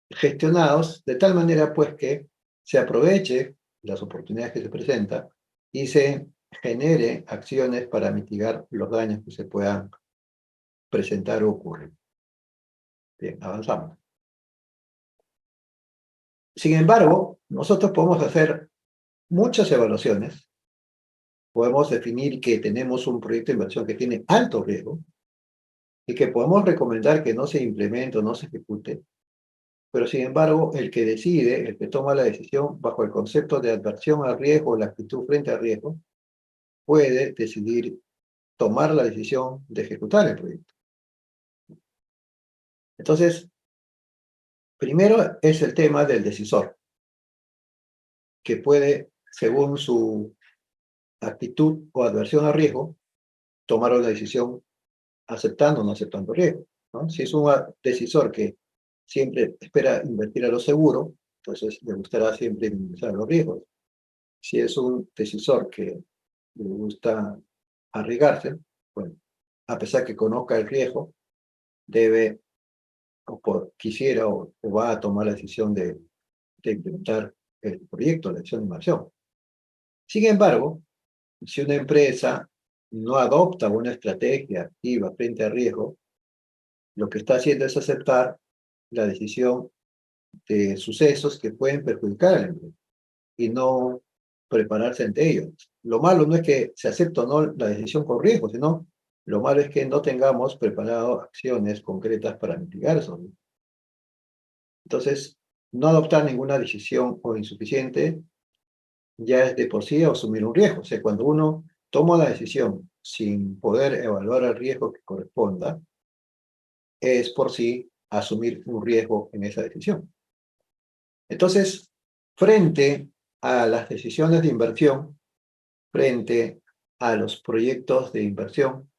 gestionados de tal manera pues que se aproveche las oportunidades que se presentan y se genere acciones para mitigar los daños que se puedan presentar o ocurrir. Bien, avanzamos. Sin embargo, nosotros podemos hacer muchas evaluaciones, podemos definir que tenemos un proyecto de inversión que tiene alto riesgo y que podemos recomendar que no se implemente o no se ejecute, pero sin embargo, el que decide, el que toma la decisión bajo el concepto de adversión al riesgo, la actitud frente al riesgo, puede decidir tomar la decisión de ejecutar el proyecto. Entonces, primero es el tema del decisor, que puede, según su actitud o adversión al riesgo, tomar una decisión aceptando o no aceptando riesgo, ¿no? Si es un decisor que siempre espera invertir a lo seguro, entonces le gustará siempre minimizar los riesgos. Si es un decisor que le gusta arriesgarse, bueno, a pesar que conozca el riesgo, debe, quisiera o va a tomar la decisión de implementar el proyecto, la decisión de inversión. Sin embargo, si una empresa no adopta una estrategia activa frente al riesgo, lo que está haciendo es aceptar la decisión de sucesos que pueden perjudicar a la empresa y no prepararse ante ellos. Lo malo no es que se acepte o no la decisión con riesgo, sino lo malo es que no tengamos preparado acciones concretas para mitigar eso. Entonces, no adoptar ninguna decisión o insuficiente ya es de por sí asumir un riesgo. O sea, cuando uno toma la decisión sin poder evaluar el riesgo que corresponda, es por sí asumir un riesgo en esa decisión. Entonces, frente a las decisiones de inversión, frente a los proyectos de inversión,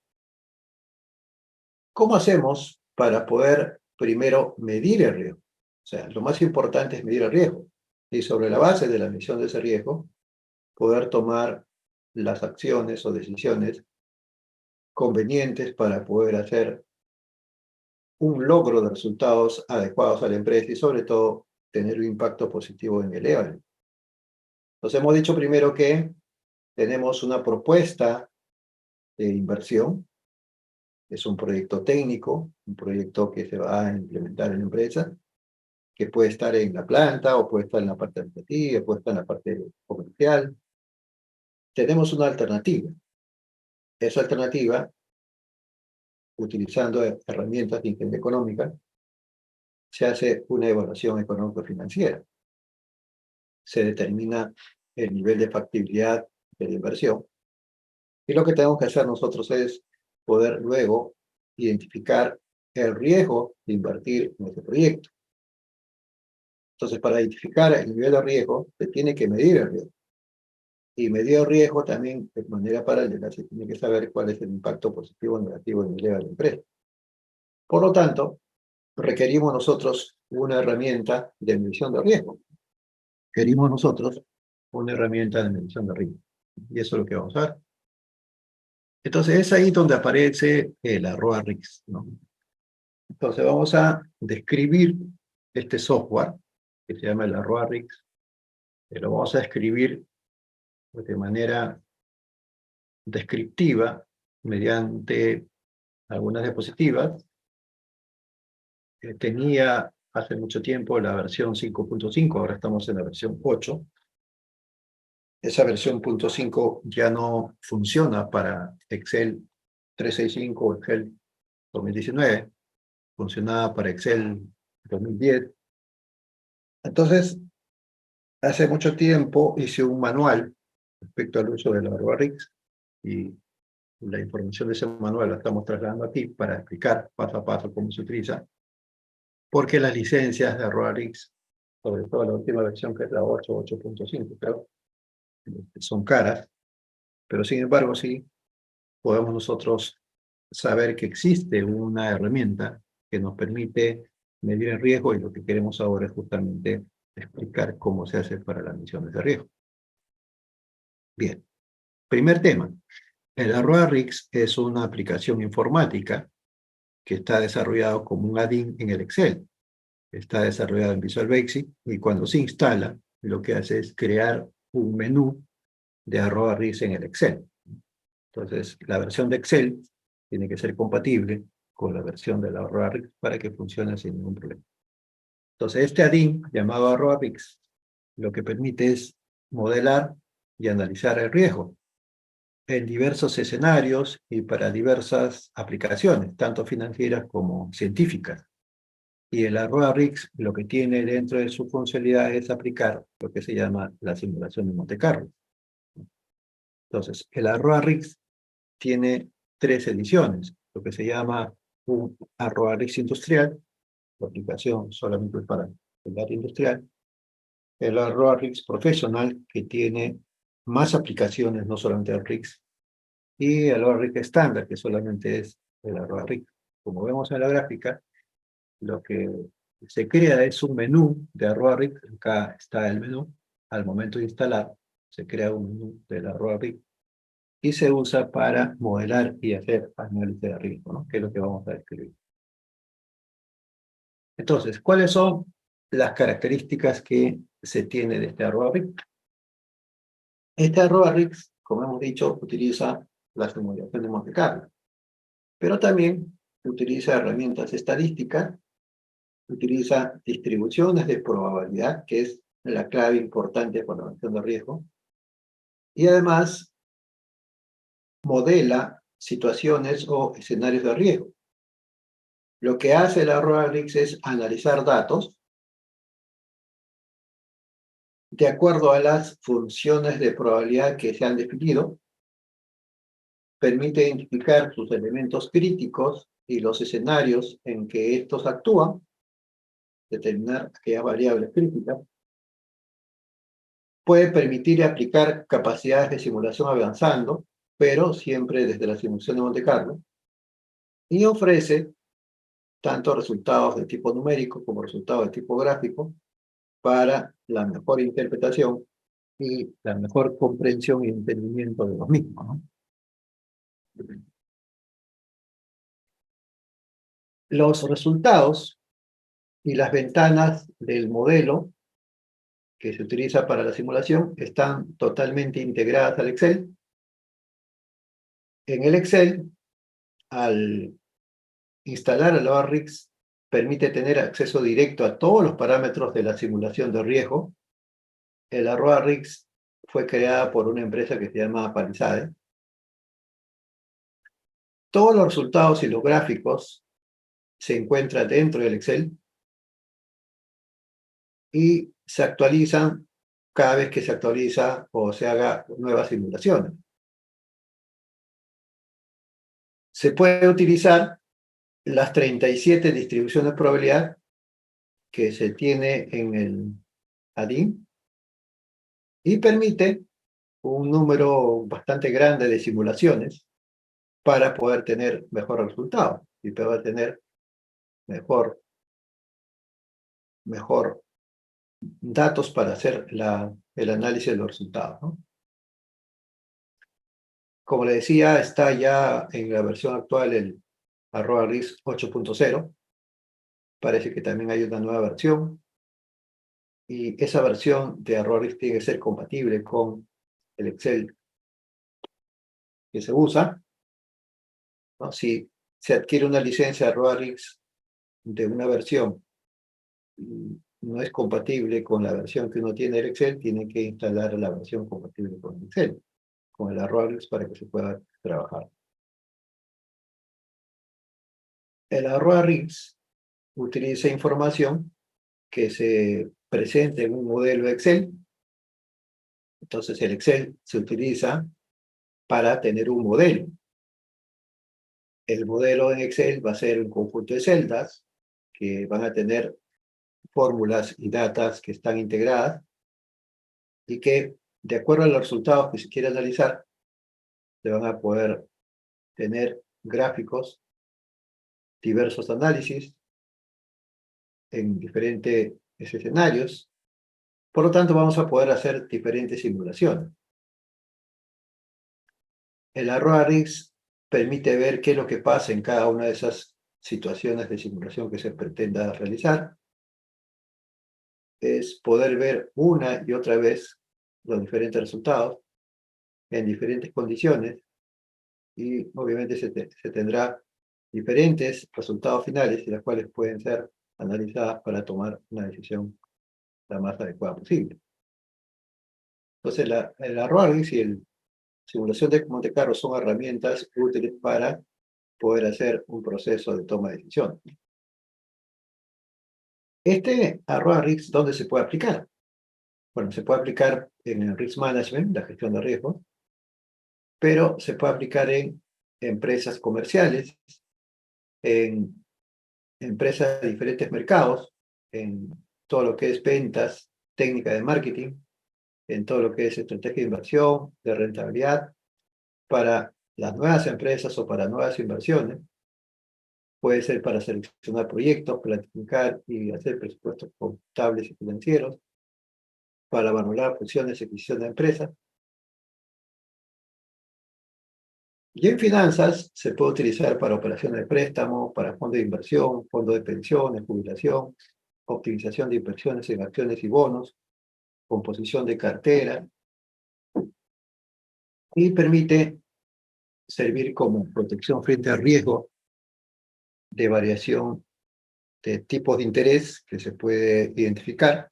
¿cómo hacemos para poder primero medir el riesgo? O sea, lo más importante es medir el riesgo. Y sobre la base de la medición de ese riesgo, poder tomar las acciones o decisiones convenientes para poder hacer un logro de resultados adecuados a la empresa y sobre todo tener un impacto positivo en el EVA. Entonces hemos dicho primero que tenemos una propuesta de inversión, es un proyecto técnico, un proyecto que se va a implementar en la empresa, que puede estar en la planta o puede estar en la parte administrativa, puede estar en la parte comercial. Tenemos una alternativa. Esa alternativa, utilizando herramientas de ingeniería económica, se hace una evaluación económico-financiera. Se determina el nivel de factibilidad de la inversión. Y lo que tenemos que hacer nosotros es poder luego identificar el riesgo de invertir en este proyecto. Entonces, para identificar el nivel de riesgo, se tiene que medir el riesgo. Y medir el riesgo también, de manera paralela, se tiene que saber cuál es el impacto positivo o negativo en el EVA de la empresa. Por lo tanto, requerimos nosotros una herramienta de medición de riesgo. Requerimos nosotros una herramienta de medición de riesgo. Y eso es lo que vamos a ver. Entonces, es ahí donde aparece el ROA-RIX, ¿no? Entonces, vamos a describir este software, que se llama el ROA-RIX. Lo vamos a describir de manera descriptiva, mediante algunas diapositivas. Tenía hace mucho tiempo la versión 5.5, ahora estamos en la versión 8. Esa versión .5 ya no funciona para Excel 365 o Excel 2019, funcionaba para Excel 2010. Entonces, Hace mucho tiempo hice un manual respecto al uso de la ROA-RIX y la información de ese manual la estamos trasladando aquí para explicar paso a paso cómo se utiliza, porque las licencias de ROA-RIX, sobre todo la última versión que es la 8, 8.5, creo, son caras, pero sin embargo sí podemos nosotros saber que existe una herramienta que nos permite medir el riesgo y lo que queremos ahora es justamente explicar cómo se hace para las misiones de riesgo. Bien, primer tema. El ROA-RIX es una aplicación informática que está desarrollado como un add-in en el Excel. Está desarrollado en Visual Basic y cuando se instala, lo que hace es crear un menú de ROA-RIX en el Excel. Entonces, la versión de Excel tiene que ser compatible con la versión de la ROA-RIX para que funcione sin ningún problema. Entonces, este add-in llamado ROA-RIX lo que permite es modelar y analizar el riesgo en diversos escenarios y para diversas aplicaciones, tanto financieras como científicas. Y el ROA-RIX lo que tiene dentro de su funcionalidad es aplicar lo que se llama la simulación de Monte Carlo. Entonces, el ROA-RIX tiene tres ediciones, lo que se llama un ROA-RIX industrial, la aplicación solamente para el área industrial, el ROA-RIX profesional, que tiene más aplicaciones, no solamente el RIX, y el ROA-RIX estándar, que solamente es el ROA-RIX. Como vemos en la gráfica, lo que se crea es un menú de ROA-RIX. Acá está el menú. Al momento de instalar, se crea un menú de la ROA-RIX y se usa para modelar y hacer análisis de riesgo, ¿no? Que es lo que vamos a describir. Entonces, ¿cuáles son las características que se tiene de este ROA-RIX? Este ROA-RIX, como hemos dicho, utiliza la simulación de Monte Carlo, pero también utiliza herramientas estadísticas, utiliza distribuciones de probabilidad, que es la clave importante para la gestión de riesgo, y además modela situaciones o escenarios de riesgo. Lo que hace la ROA-RIX es analizar datos de acuerdo a las funciones de probabilidad que se han definido, permite identificar sus elementos críticos y los escenarios en que estos actúan, determinar aquellas variables críticas, puede permitir aplicar capacidades de simulación avanzando, pero siempre desde la simulación de Monte Carlo, y ofrece tanto resultados de tipo numérico como resultados de tipo gráfico para la mejor interpretación y la mejor comprensión y entendimiento de los mismos, ¿no? Los resultados y las ventanas del modelo que se utiliza para la simulación están totalmente integradas al Excel. En el Excel, al instalar el ROA-RIX, permite tener acceso directo a todos los parámetros de la simulación de riesgo. El ROA-RIX fue creada por una empresa que se llama Palisade. Todos los resultados y los gráficos se encuentran dentro del Excel y se actualizan cada vez que se actualiza o se haga nuevas simulaciones. Se puede utilizar las 37 distribuciones de probabilidad que se tiene en el add-in y permite un número bastante grande de simulaciones para poder tener mejor resultado y poder tener mejor datos para hacer el análisis de los resultados, ¿no? Como le decía, está ya en la versión actual el ROA-RIX 8.0. Parece que también hay una nueva versión. Y esa versión de ROA-RIX tiene que ser compatible con el Excel que se usa, ¿no? Si se adquiere una licencia de ROA-RIX de una versión y no es compatible con la versión que uno tiene del Excel, tiene que instalar la versión compatible con el Excel, con el ROA-RIX para que se pueda trabajar. El ROA-RIX utiliza información que se presenta en un modelo Excel Entonces el Excel se utiliza para tener un modelo. El modelo en Excel va a ser un conjunto de celdas que van a tener fórmulas y datas que están integradas y que, de acuerdo a los resultados que se quiere analizar, se van a poder tener gráficos, diversos análisis en diferentes escenarios. Por lo tanto, vamos a poder hacer diferentes simulaciones. El ArroArix permite ver qué es lo que pasa en cada una de esas situaciones de simulación que se pretenda realizar. Es poder ver una y otra vez los diferentes resultados en diferentes condiciones y obviamente se tendrá diferentes resultados finales, las cuales pueden ser analizadas para tomar una decisión la más adecuada posible. Entonces, el ArroArix y el simulación de Monte Carlo son herramientas útiles para poder hacer un proceso de toma de decisión. Este ArroArix, ¿dónde se puede aplicar? Bueno, se puede aplicar en el Risk Management, la gestión de riesgos, pero se puede aplicar en empresas comerciales, en empresas de diferentes mercados, en todo lo que es ventas, técnica de marketing, en todo lo que es estrategia de inversión, de rentabilidad, para las nuevas empresas o para nuevas inversiones. Puede ser para seleccionar proyectos, planificar y hacer presupuestos contables y financieros, para valorar funciones y adquisición de empresas. Y en finanzas se puede utilizar para operaciones de préstamo, para fondos de inversión, fondos de pensiones, jubilación, optimización de inversiones en acciones y bonos, composición de cartera, y permite servir como protección frente al riesgo de variación de tipos de interés que se puede identificar.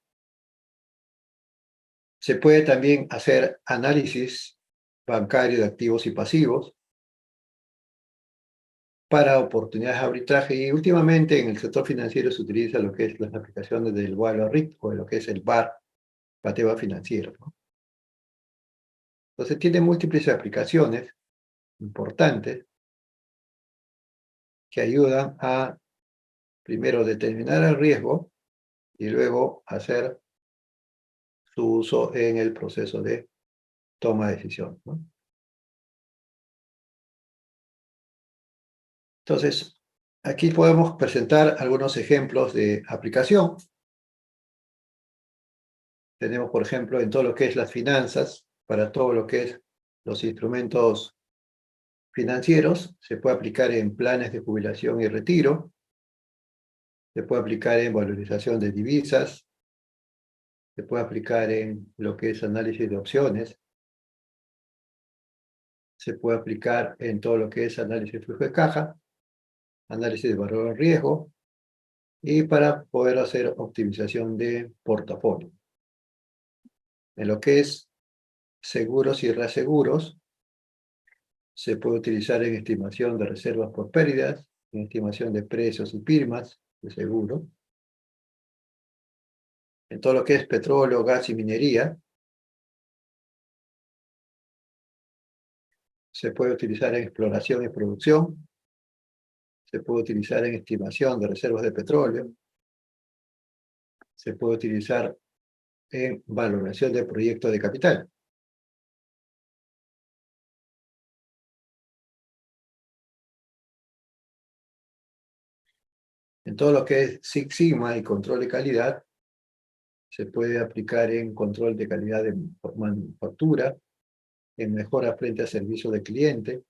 Se puede también hacer análisis bancario de activos y pasivos para oportunidades de arbitraje, y últimamente en el sector financiero se utiliza lo que es las aplicaciones del Value o de lo que es el VAR, pateo financiero, ¿no? Entonces tiene múltiples aplicaciones importantes que ayudan a, primero, determinar el riesgo y luego hacer su uso en el proceso de toma de decisión, ¿no? Entonces, aquí podemos presentar algunos ejemplos de aplicación. Tenemos, por ejemplo, en todo lo que es las finanzas, para todo lo que es los instrumentos financieros, se puede aplicar en planes de jubilación y retiro, se puede aplicar en valorización de divisas, se puede aplicar en lo que es análisis de opciones, se puede aplicar en todo lo que es análisis de flujo de caja, análisis de valor de riesgo, y para poder hacer optimización de portafolio. En lo que es seguros y reaseguros, se puede utilizar en estimación de reservas por pérdidas, en estimación de precios y primas de seguro. En todo lo que es petróleo, gas y minería, se puede utilizar en exploración y producción, se puede utilizar en estimación de reservas de petróleo, se puede utilizar en valoración de proyectos de capital. En todo lo que es Six Sigma y control de calidad, se puede aplicar en control de calidad de manufactura, en mejora frente a servicio de cliente,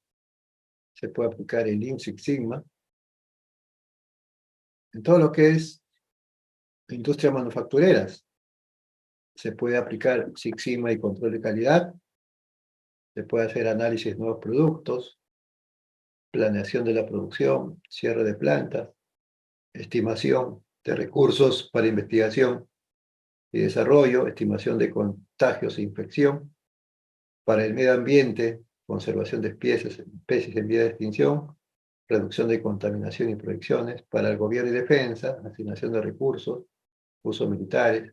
se puede aplicar en Lean Six Sigma. En todo lo que es industria manufactureras, se puede aplicar Six Sigma y control de calidad, se puede hacer análisis de nuevos productos, planeación de la producción, cierre de plantas, estimación de recursos para investigación y desarrollo, estimación de contagios e infección, para el medio ambiente, conservación de especies en vía de extinción, reducción de contaminación y proyecciones, para el gobierno y defensa, asignación de recursos, usos militares,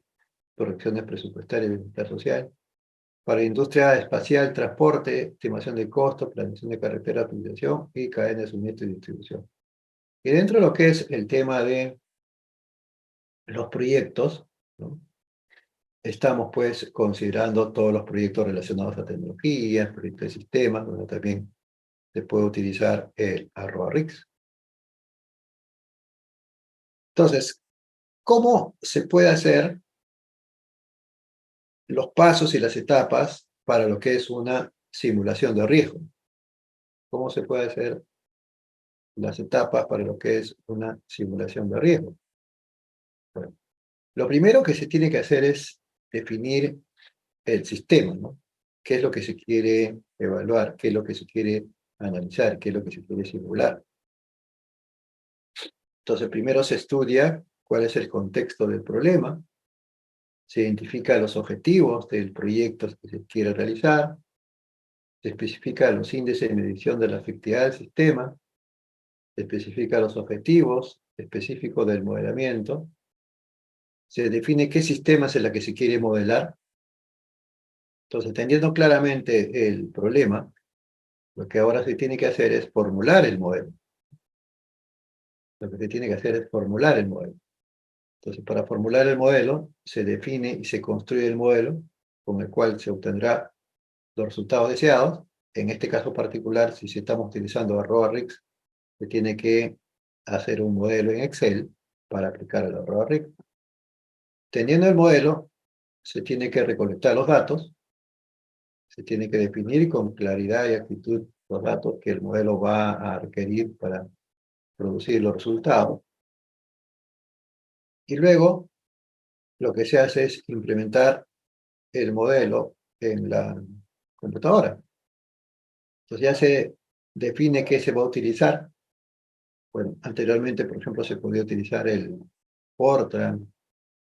correcciones presupuestarias y bienestar social, para industria espacial, transporte, estimación de costos, planeación de carretera, optimización y cadena de suministro y distribución. Y dentro de lo que es el tema de los proyectos, ¿no? Estamos pues considerando todos los proyectos relacionados a tecnologías, proyectos de sistemas, donde también se puede utilizar el @RIX. Entonces, ¿cómo se puede hacer los pasos y las etapas para lo que es una simulación de riesgo? ¿Cómo se puede hacer las etapas para lo que es una simulación de riesgo? Bueno, lo primero que se tiene que hacer es definir el sistema, ¿no? ¿Qué es lo que se quiere evaluar? ¿Qué es lo que se quiere analizar? ¿Qué es lo que se quiere simular? Entonces, primero se estudia cuál es el contexto del problema, se identifica los objetivos del proyecto que se quiere realizar, se especifica los índices de medición de la efectividad del sistema, se especifica los objetivos específicos del modelamiento, se define qué sistema es el que se quiere modelar. Entonces, teniendo claramente el problema, lo que ahora se tiene que hacer es formular el modelo. Lo que se tiene que hacer es formular el modelo. Entonces, para formular el modelo, se define y se construye el modelo con el cual se obtendrá los resultados deseados. En este caso particular, si estamos utilizando @RIX, se tiene que hacer un modelo en Excel para aplicar el @RIX. Teniendo el modelo, se tiene que recolectar los datos, se tiene que definir con claridad y actitud los datos que el modelo va a requerir para producir los resultados. Y luego, lo que se hace es implementar el modelo en la computadora. Entonces ya se define qué se va a utilizar. Bueno, anteriormente, por ejemplo, se podía utilizar el Fortran,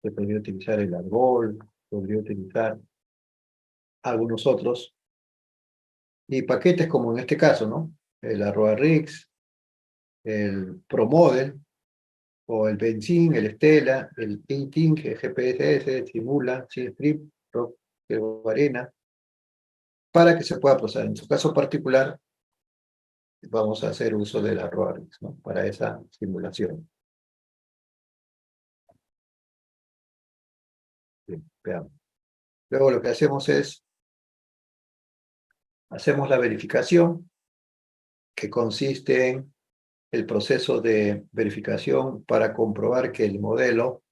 se podría utilizar el Argol, podría utilizar algunos otros, y paquetes como en este caso, ¿no? El @RIX, el ProModel, o el Benzin, el Stella, el Tintin, el GPSS, el Simula, SimScript, Rock, Arena, para que se pueda procesar. En su caso particular, vamos a hacer uso del @RIX, ¿no? Para esa simulación. Bien, veamos. Luego lo que hacemos es, hacemos la verificación, que consiste en el proceso de verificación para comprobar que el modelo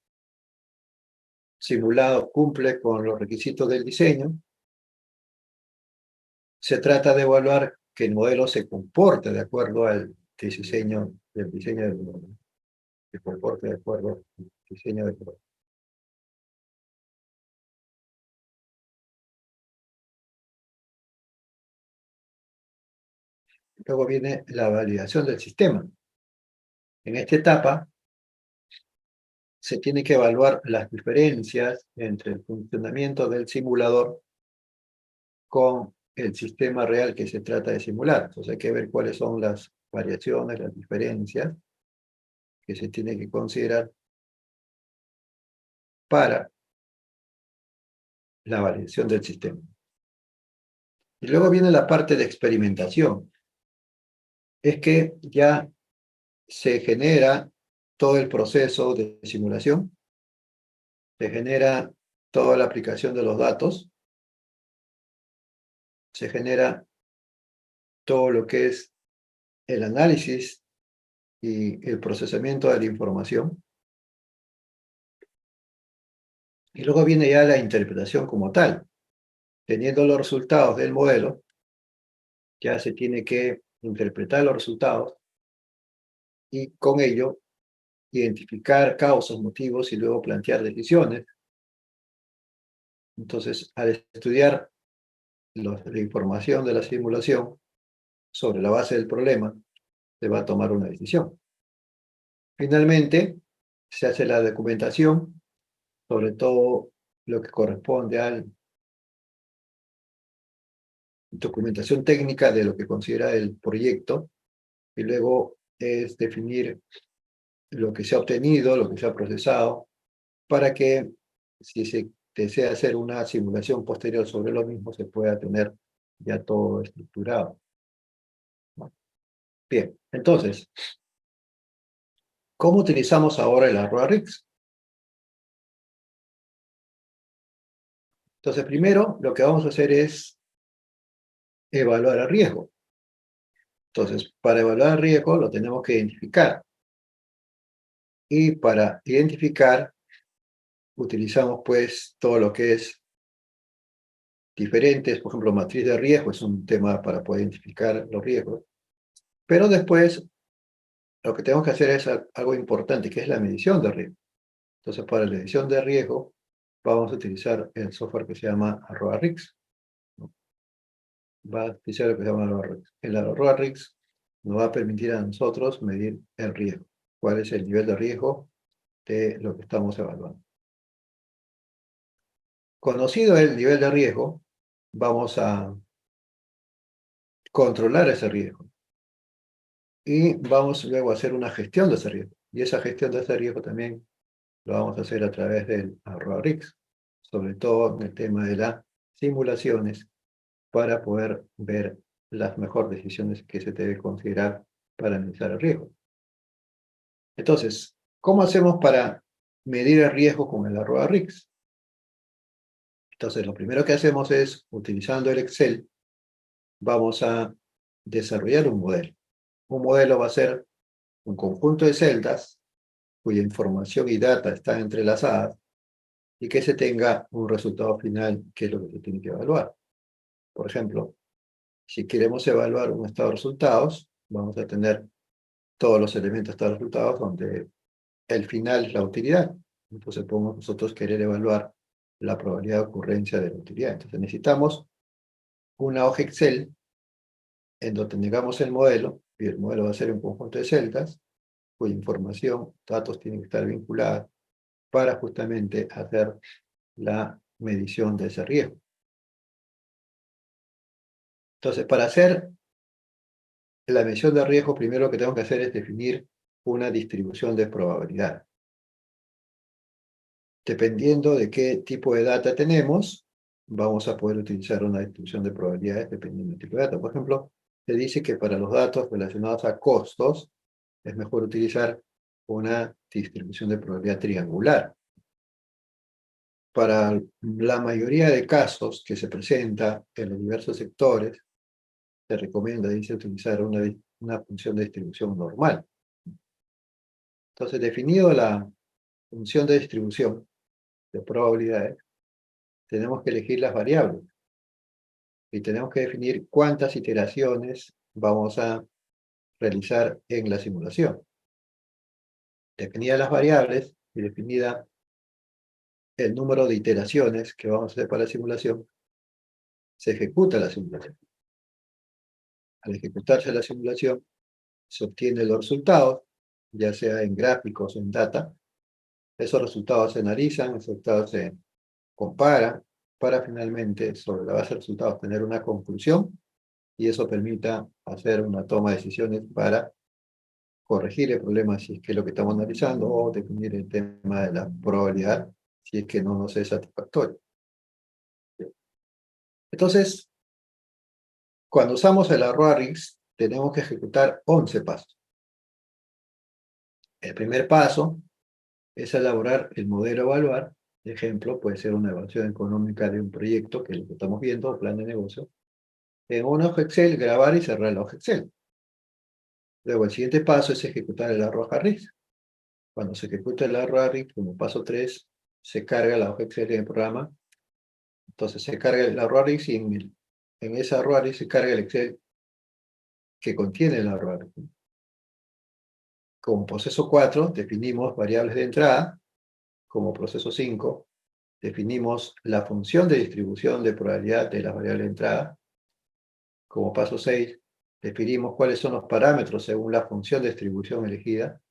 simulado cumple con los requisitos del diseño. Se trata de evaluar que el modelo se comporte de acuerdo al diseño del modelo, se comporte de acuerdo al diseño del modelo. Luego viene la validación del sistema. En esta etapa se tiene que evaluar las diferencias entre el funcionamiento del simulador con el sistema real que se trata de simular. Entonces hay que ver cuáles son las variaciones, las diferencias que se tienen que considerar para la validación del sistema. Y luego viene la parte de experimentación. Es que ya se genera todo el proceso de simulación, se genera toda la aplicación de los datos, se genera todo lo que es el análisis y el procesamiento de la información, y luego viene ya la interpretación como tal. Teniendo los resultados del modelo, ya se tiene que interpretar los resultados y con ello identificar causas, motivos y luego plantear decisiones. Entonces, al estudiar la información de la simulación sobre la base del problema, se va a tomar una decisión. Finalmente, se hace la documentación, sobre todo lo que corresponde a la documentación técnica de lo que considera el proyecto, y luego es definir lo que se ha obtenido, lo que se ha procesado, para que si se desea hacer una simulación posterior sobre lo mismo, se pueda tener ya todo estructurado. Bien, entonces, ¿cómo utilizamos ahora el ROA-RIX? Entonces, primero, lo que vamos a hacer es evaluar el riesgo. Entonces, para evaluar el riesgo lo tenemos que identificar. Y para identificar, utilizamos pues todo lo que es diferentes, por ejemplo, matriz de riesgo es un tema para poder identificar los riesgos. Pero después, lo que tenemos que hacer es algo importante, que es la medición de riesgo. Entonces, para la medición de riesgo, vamos a utilizar el software que se llama ROA-RIX. Va a utilizar lo que se llama ROA-RIX. El ROA-RIX nos va a permitir a nosotros medir el riesgo. ¿Cuál es el nivel de riesgo de lo que estamos evaluando? Conocido el nivel de riesgo, vamos a controlar ese riesgo. Y vamos luego a hacer una gestión de ese riesgo. Y esa gestión de ese riesgo también lo vamos a hacer a través del ROA-RIX, sobre todo en el tema de las simulaciones, para poder ver las mejores decisiones que se debe considerar para analizar el riesgo. Entonces, ¿cómo hacemos para medir el riesgo con el ROA-RIX? Entonces, lo primero que hacemos es, utilizando el Excel, vamos a desarrollar un modelo. Un modelo va a ser un conjunto de celdas cuya información y data están entrelazadas y que se tenga un resultado final que es lo que se tiene que evaluar. Por ejemplo, si queremos evaluar un estado de resultados, vamos a tener todos los elementos de estado de resultados donde el final es la utilidad. Entonces podemos nosotros querer evaluar la probabilidad de ocurrencia de la utilidad. Entonces necesitamos una hoja Excel en donde tengamos el modelo, y el modelo va a ser un conjunto de celdas, cuya información, datos tienen que estar vinculados para justamente hacer la medición de ese riesgo. Entonces, para hacer la medición de riesgo, primero lo que tengo que hacer es definir una distribución de probabilidad. Dependiendo de qué tipo de data tenemos, vamos a poder utilizar una distribución de probabilidades dependiendo del tipo de data. Por ejemplo, se dice que para los datos relacionados a costos, es mejor utilizar una distribución de probabilidad triangular. Para la mayoría de casos que se presenta en los diversos sectores, se recomienda, dice, utilizar una función de distribución normal. Entonces, definido la función de distribución de probabilidades, tenemos que elegir las variables y tenemos que definir cuántas iteraciones vamos a realizar en la simulación. Definidas las variables y definida el número de iteraciones que vamos a hacer para la simulación, se ejecuta la simulación. Al ejecutarse la simulación, se obtienen los resultados, ya sea en gráficos o en data. Esos resultados se analizan, esos resultados se comparan, para finalmente, sobre la base de resultados, tener una conclusión, y eso permita hacer una toma de decisiones para corregir el problema si es que es lo que estamos analizando, o definir el tema de la probabilidad si es que no nos es satisfactorio. Entonces, cuando usamos el ROA-RIX, tenemos que ejecutar 11 pasos. El primer paso es elaborar el modelo a evaluar. Ejemplo, puede ser una evaluación económica de un proyecto, que es lo que estamos viendo, o plan de negocio. En una hoja Excel, grabar y cerrar la hoja Excel. Luego, el siguiente paso es ejecutar el ROA-RIX. Cuando se ejecuta el ROA-RIX, como paso 3, se carga la hoja Excel en el programa. Entonces se carga el ROA-RIX y en esa ROA-RIX se carga el Excel que contiene el ROA-RIX. Como proceso 4, definimos variables de entrada. Como proceso 5, definimos la función de distribución de probabilidad de las variables de entrada. Como paso 6, definimos cuáles son los parámetros según la función de distribución elegida.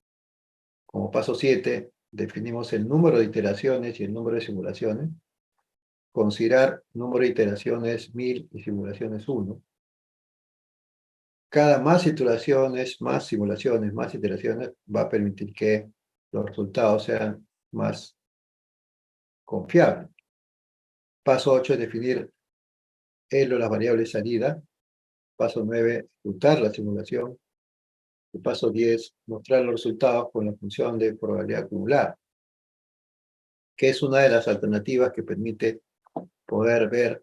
Como paso 7, definimos el número de iteraciones y el número de simulaciones. Considerar número de iteraciones 1000 y simulaciones 1. Cada más iteraciones, más simulaciones, más iteraciones, va a permitir que los resultados sean más confiables. Paso 8 es definir el o las variables salida. Paso 9, ejecutar la simulación. Y paso 10, mostrar los resultados con la función de probabilidad acumulada, que es una de las alternativas que permite poder ver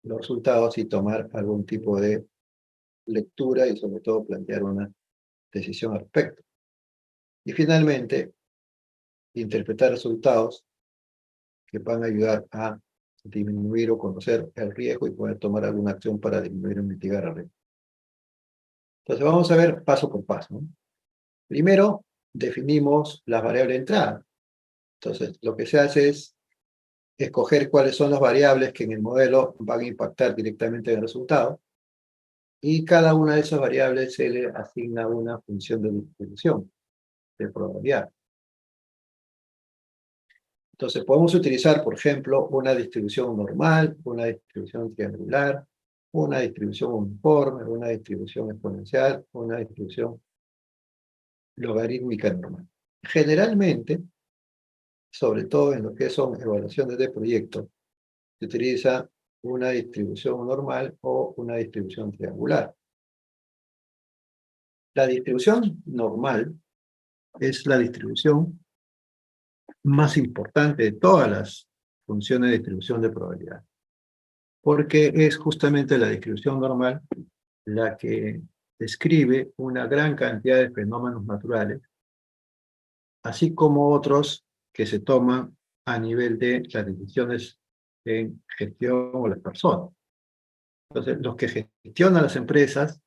los resultados y tomar algún tipo de lectura y sobre todo plantear una decisión al respecto. Y finalmente, interpretar resultados que van a ayudar a disminuir o conocer el riesgo y poder tomar alguna acción para disminuir o mitigar el riesgo. Entonces vamos a ver paso por paso, ¿no? Primero, definimos las variables de entrada. Entonces, lo que se hace es escoger cuáles son las variables que en el modelo van a impactar directamente en el resultado, y cada una de esas variables se le asigna una función de distribución de probabilidad. Entonces, podemos utilizar, por ejemplo, una distribución normal, una distribución triangular, una distribución uniforme, una distribución exponencial, una distribución logarítmica normal. Generalmente, sobre todo en lo que son evaluaciones de proyectos, se utiliza una distribución normal o una distribución triangular. La distribución normal es la distribución más importante de todas las funciones de distribución de probabilidad, porque es justamente la distribución normal la que describe una gran cantidad de fenómenos naturales, así como otros que se toman a nivel de las decisiones en gestión o las personas. Entonces, los que gestionan las empresas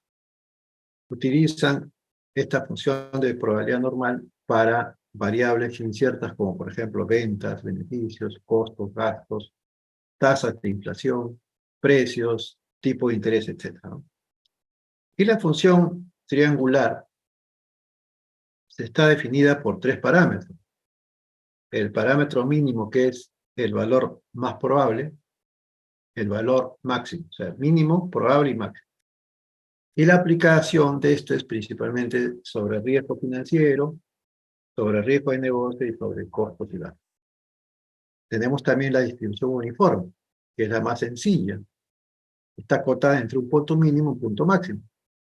utilizan esta función de probabilidad normal para variables inciertas como, por ejemplo, ventas, beneficios, costos, gastos, tasas de inflación, precios, tipo de interés, etc., ¿no? Y la función triangular está definida por 3 parámetros. El parámetro mínimo, que es el valor más probable, el valor máximo, o sea, mínimo, probable y máximo. Y la aplicación de esto es principalmente sobre riesgo financiero, sobre riesgo de negocio y sobre costos y gastos. Tenemos también la distribución uniforme, que es la más sencilla. Está acotada entre un punto mínimo y un punto máximo,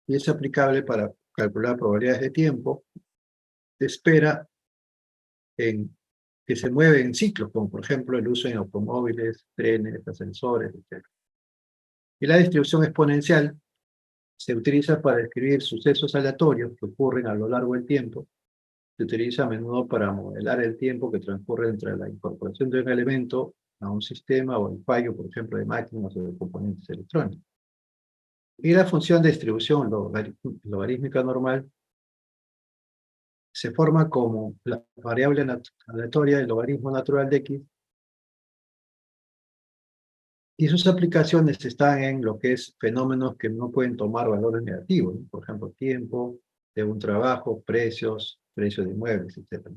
y es aplicable para calcular probabilidades de tiempo de espera que se mueven en ciclos, como por ejemplo el uso en automóviles, trenes, ascensores, etc. Y la distribución exponencial se utiliza para describir sucesos aleatorios que ocurren a lo largo del tiempo. Se utiliza a menudo para modelar el tiempo que transcurre entre la incorporación de un elemento a un sistema o el fallo, por ejemplo, de máquinas o de componentes electrónicos. Y la función de distribución logarítmica normal se forma como la variable aleatoria del logaritmo natural de x, y sus aplicaciones están en lo que es fenómenos que no pueden tomar valores negativos, ¿no? Por ejemplo, tiempo de un trabajo, precios de inmuebles, etc.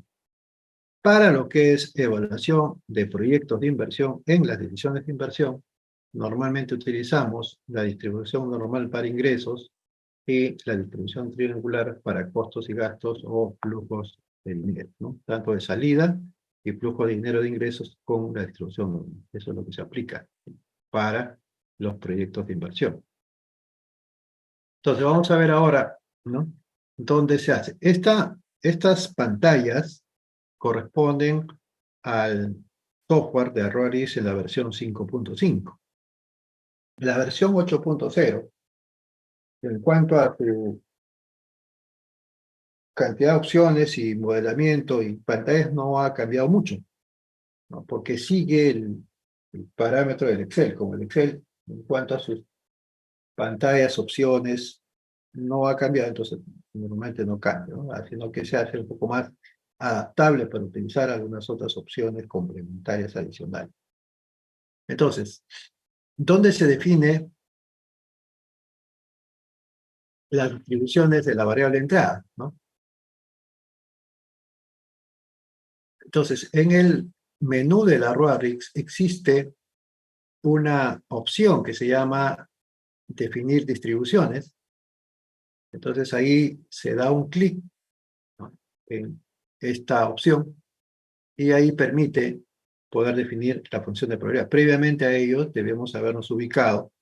Para lo que es evaluación de proyectos de inversión en las decisiones de inversión, normalmente utilizamos la distribución normal para ingresos y la distribución triangular para costos y gastos o flujos de dinero, ¿no? Tanto de salida y flujo de dinero de ingresos con la distribución normal. Eso es lo que se aplica para los proyectos de inversión. Entonces vamos a ver ahora, ¿no?, dónde se hace. Estas pantallas corresponden al software de Arroris en la versión 5.5. La versión 8.0, en cuanto a su cantidad de opciones y modelamiento y pantallas, no ha cambiado mucho, ¿no?, porque sigue el parámetro del Excel, como el Excel en cuanto a sus pantallas, opciones, no ha cambiado, entonces normalmente no cambia, ¿no?, sino que se hace un poco más adaptable para utilizar algunas otras opciones complementarias adicionales. Entonces, ¿dónde se define las distribuciones de la variable entrada, ¿no? Entonces, en el menú de la Arroris existe una opción que se llama definir distribuciones. Entonces ahí se da un clic, ¿no?, en esta opción, y ahí permite poder definir la función de probabilidad. Previamente a ello, debemos habernos ubicado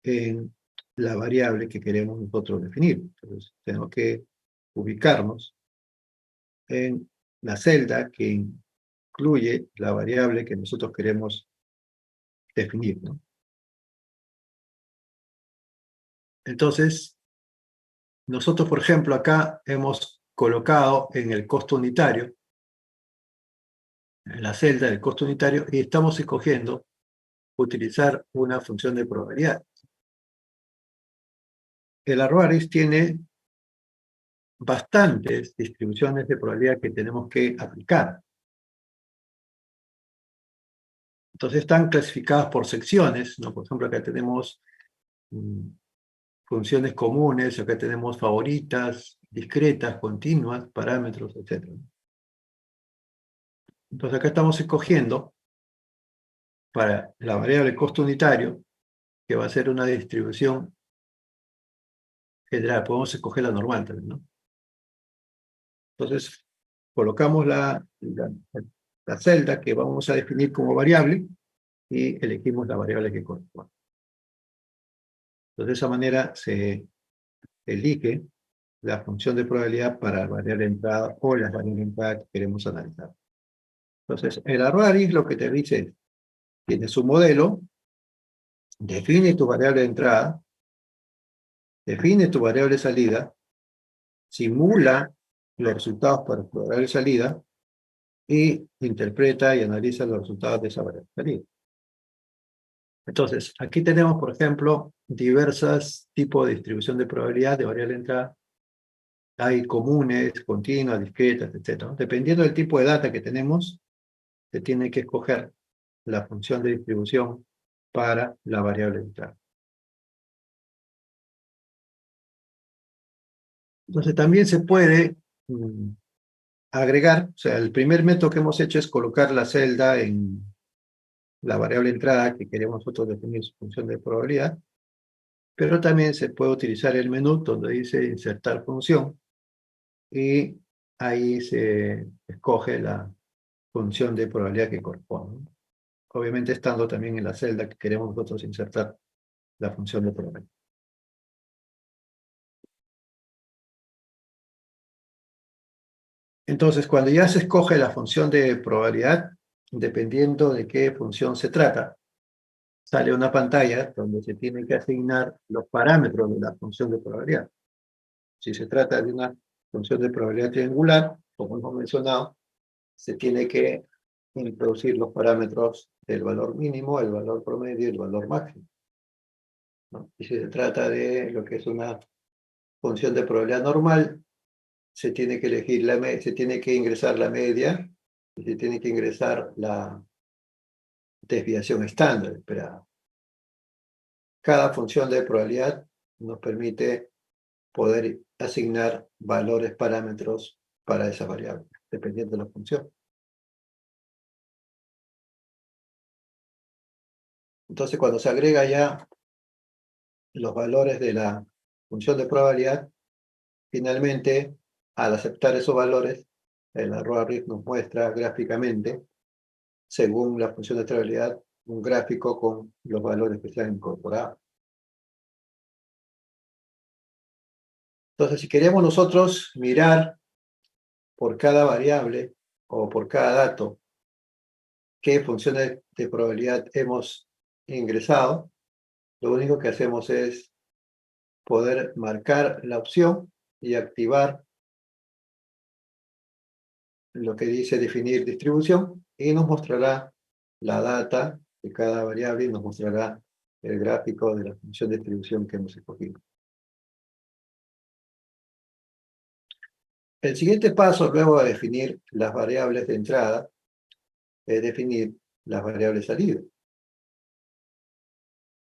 en la variable que queremos nosotros definir. Entonces, tenemos que ubicarnos en la celda que incluye la variable que nosotros queremos definir, ¿no? Entonces, nosotros, por ejemplo, acá hemos colocado en el costo unitario, en la celda del costo unitario, y estamos escogiendo utilizar una función de probabilidad. El arrow tiene bastantes distribuciones de probabilidad que tenemos que aplicar. Entonces están clasificadas por secciones, ¿no? Por ejemplo, acá tenemos funciones comunes, acá tenemos favoritas, discretas, continuas, parámetros, etc. Entonces acá estamos escogiendo para la variable costo unitario, que va a ser una distribución general. Podemos escoger la normal también, ¿no? Entonces, colocamos la celda que vamos a definir como variable y elegimos la variable que corresponde. Entonces, de esa manera se elige la función de probabilidad para la variable de entrada o la variable de entrada que queremos analizar. Entonces, el arrow lo que te dice es, tienes un modelo, define tu variable de entrada, define tu variable de salida, simula los resultados para tu variable de salida y interpreta y analiza los resultados de esa variable de salida. Entonces, aquí tenemos, por ejemplo, diversos tipos de distribución de probabilidad de variable de entrada. Hay comunes, continuas, discretas, etc. Dependiendo del tipo de data que tenemos, se tiene que escoger la función de distribución para la variable de entrada. Entonces, también se puede agregar, o sea, el primer método que hemos hecho es colocar la celda en la variable de entrada que queremos nosotros definir su función de probabilidad, pero también se puede utilizar el menú donde dice insertar función, y ahí se escoge la función de probabilidad que corresponde. Obviamente estando también en la celda que queremos nosotros insertar la función de probabilidad. Entonces, cuando ya se escoge la función de probabilidad, dependiendo de qué función se trata, sale una pantalla donde se tienen que asignar los parámetros de la función de probabilidad. Si se trata de una función de probabilidad triangular, como hemos mencionado, se tiene que introducir los parámetros del valor mínimo, el valor promedio y el valor máximo, ¿no? Y si se trata de lo que es una función de probabilidad normal, se tiene que elegir se tiene que ingresar la media y se tiene que ingresar la desviación estándar esperada. Cada función de probabilidad nos permite poder asignar valores, parámetros para esa variable, dependiendo de la función. Entonces, cuando se agrega ya los valores de la función de probabilidad, finalmente, al aceptar esos valores, el arrow nos muestra gráficamente, según la función de probabilidad, un gráfico con los valores que se han incorporado. Entonces, si queremos nosotros mirar por cada variable o por cada dato qué funciones de probabilidad hemos ingresado, lo único que hacemos es poder marcar la opción y activar lo que dice definir distribución, y nos mostrará la data de cada variable y nos mostrará el gráfico de la función de distribución que hemos escogido. El siguiente paso, luego de definir las variables de entrada, es definir las variables de salida.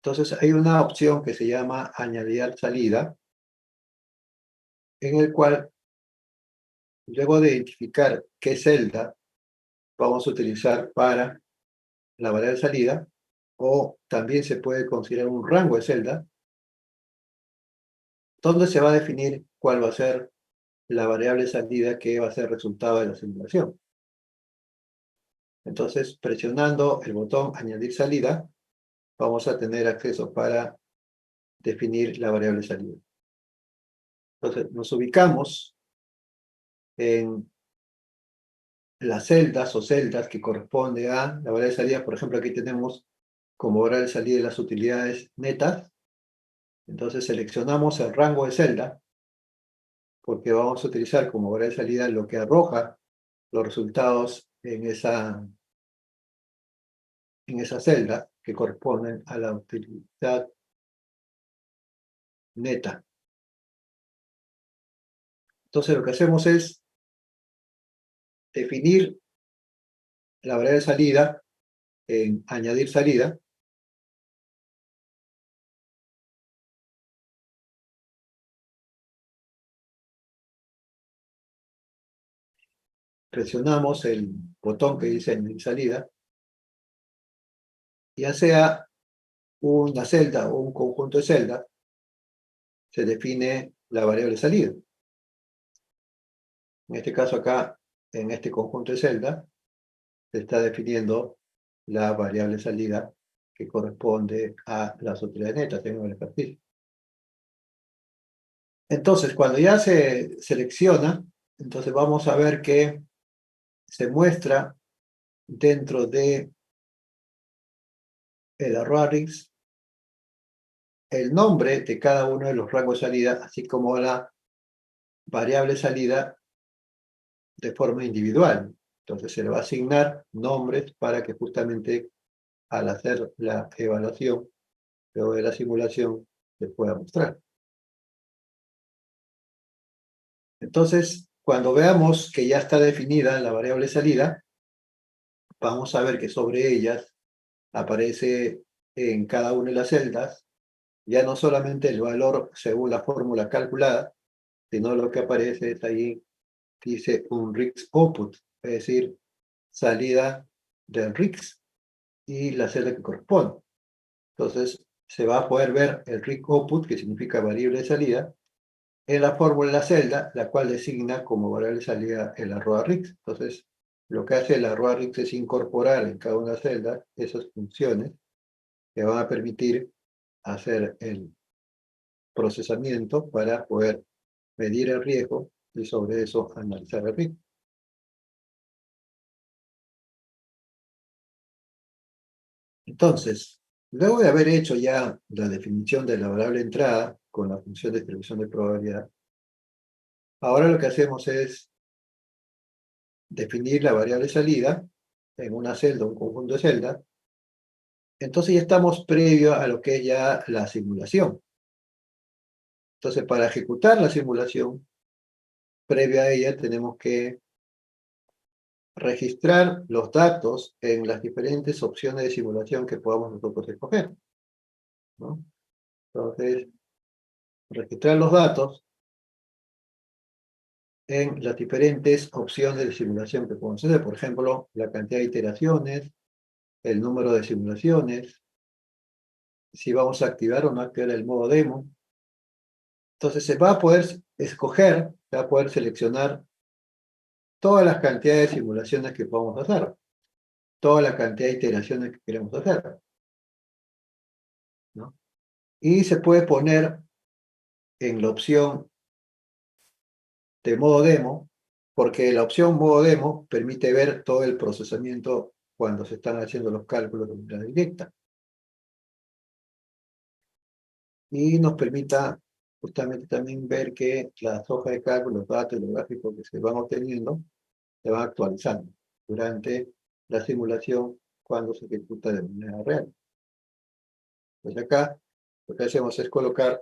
Entonces hay una opción que se llama añadir salida, en el cual, luego de identificar qué celda vamos a utilizar para la variable de salida, o también se puede considerar un rango de celda, donde se va a definir cuál va a ser la variable de salida que va a ser resultado de la simulación. Entonces, presionando el botón añadir salida, vamos a tener acceso para definir la variable salida. Entonces, nos ubicamos en las celdas o celdas que corresponde a la variable salida. Por ejemplo, aquí tenemos como variable salida de las utilidades netas. Entonces, seleccionamos el rango de celda, porque vamos a utilizar como variable salida lo que arroja los resultados en esa celda que corresponden a la utilidad neta. Entonces lo que hacemos es definir la variable salida en añadir salida. Presionamos el botón que dice añadir salida, ya sea una celda o un conjunto de celdas, se define la variable salida. En este caso acá, en este conjunto de celdas, se está definiendo la variable salida que corresponde a las utilidades netas en el ejercicio. Entonces, cuando ya se selecciona, entonces vamos a ver que se muestra dentro de el arrow el nombre de cada uno de los rangos de salida, así como la variable salida de forma individual. Entonces se le va a asignar nombres para que justamente al hacer la evaluación, luego de la simulación, se pueda mostrar. Entonces, cuando veamos que ya está definida la variable salida, vamos a ver que sobre ellas aparece en cada una de las celdas ya no solamente el valor según la fórmula calculada, sino lo que aparece es ahí, dice un RIX output, es decir, salida del RIX y la celda que corresponde. Entonces, se va a poder ver el RIX output, que significa variable de salida, en la fórmula de la celda, la cual designa como variable de salida el arroba RIX. Entonces, lo que hace el arroba RIX es incorporar en cada una de las celdas esas funciones que van a permitir hacer el procesamiento para poder medir el riesgo y sobre eso analizar el riesgo. Entonces, luego de haber hecho ya la definición de la variable entrada con la función de distribución de probabilidad, ahora lo que hacemos es definir la variable salida en una celda, un conjunto de celdas. Entonces ya estamos previo a lo que es ya la simulación. Entonces, para ejecutar la simulación, previa a ella tenemos que registrar los datos en las diferentes opciones de simulación que podamos nosotros escoger, ¿no? Entonces, registrar los datos en las diferentes opciones de simulación que podemos hacer. Por ejemplo, la cantidad de iteraciones, el número de simulaciones, si vamos a activar o no activar el modo demo. Entonces, se va a poder escoger, se va a poder seleccionar todas las cantidades de simulaciones que podamos hacer, toda la cantidad de iteraciones que queremos hacer, ¿no? Y se puede poner en la opción de modo demo, porque la opción modo demo permite ver todo el procesamiento cuando se están haciendo los cálculos de manera directa. Y nos permita justamente también ver que las hojas de cálculo, los datos y los gráficos que se van obteniendo, se van actualizando durante la simulación cuando se ejecuta de manera real. Pues acá lo que hacemos es colocar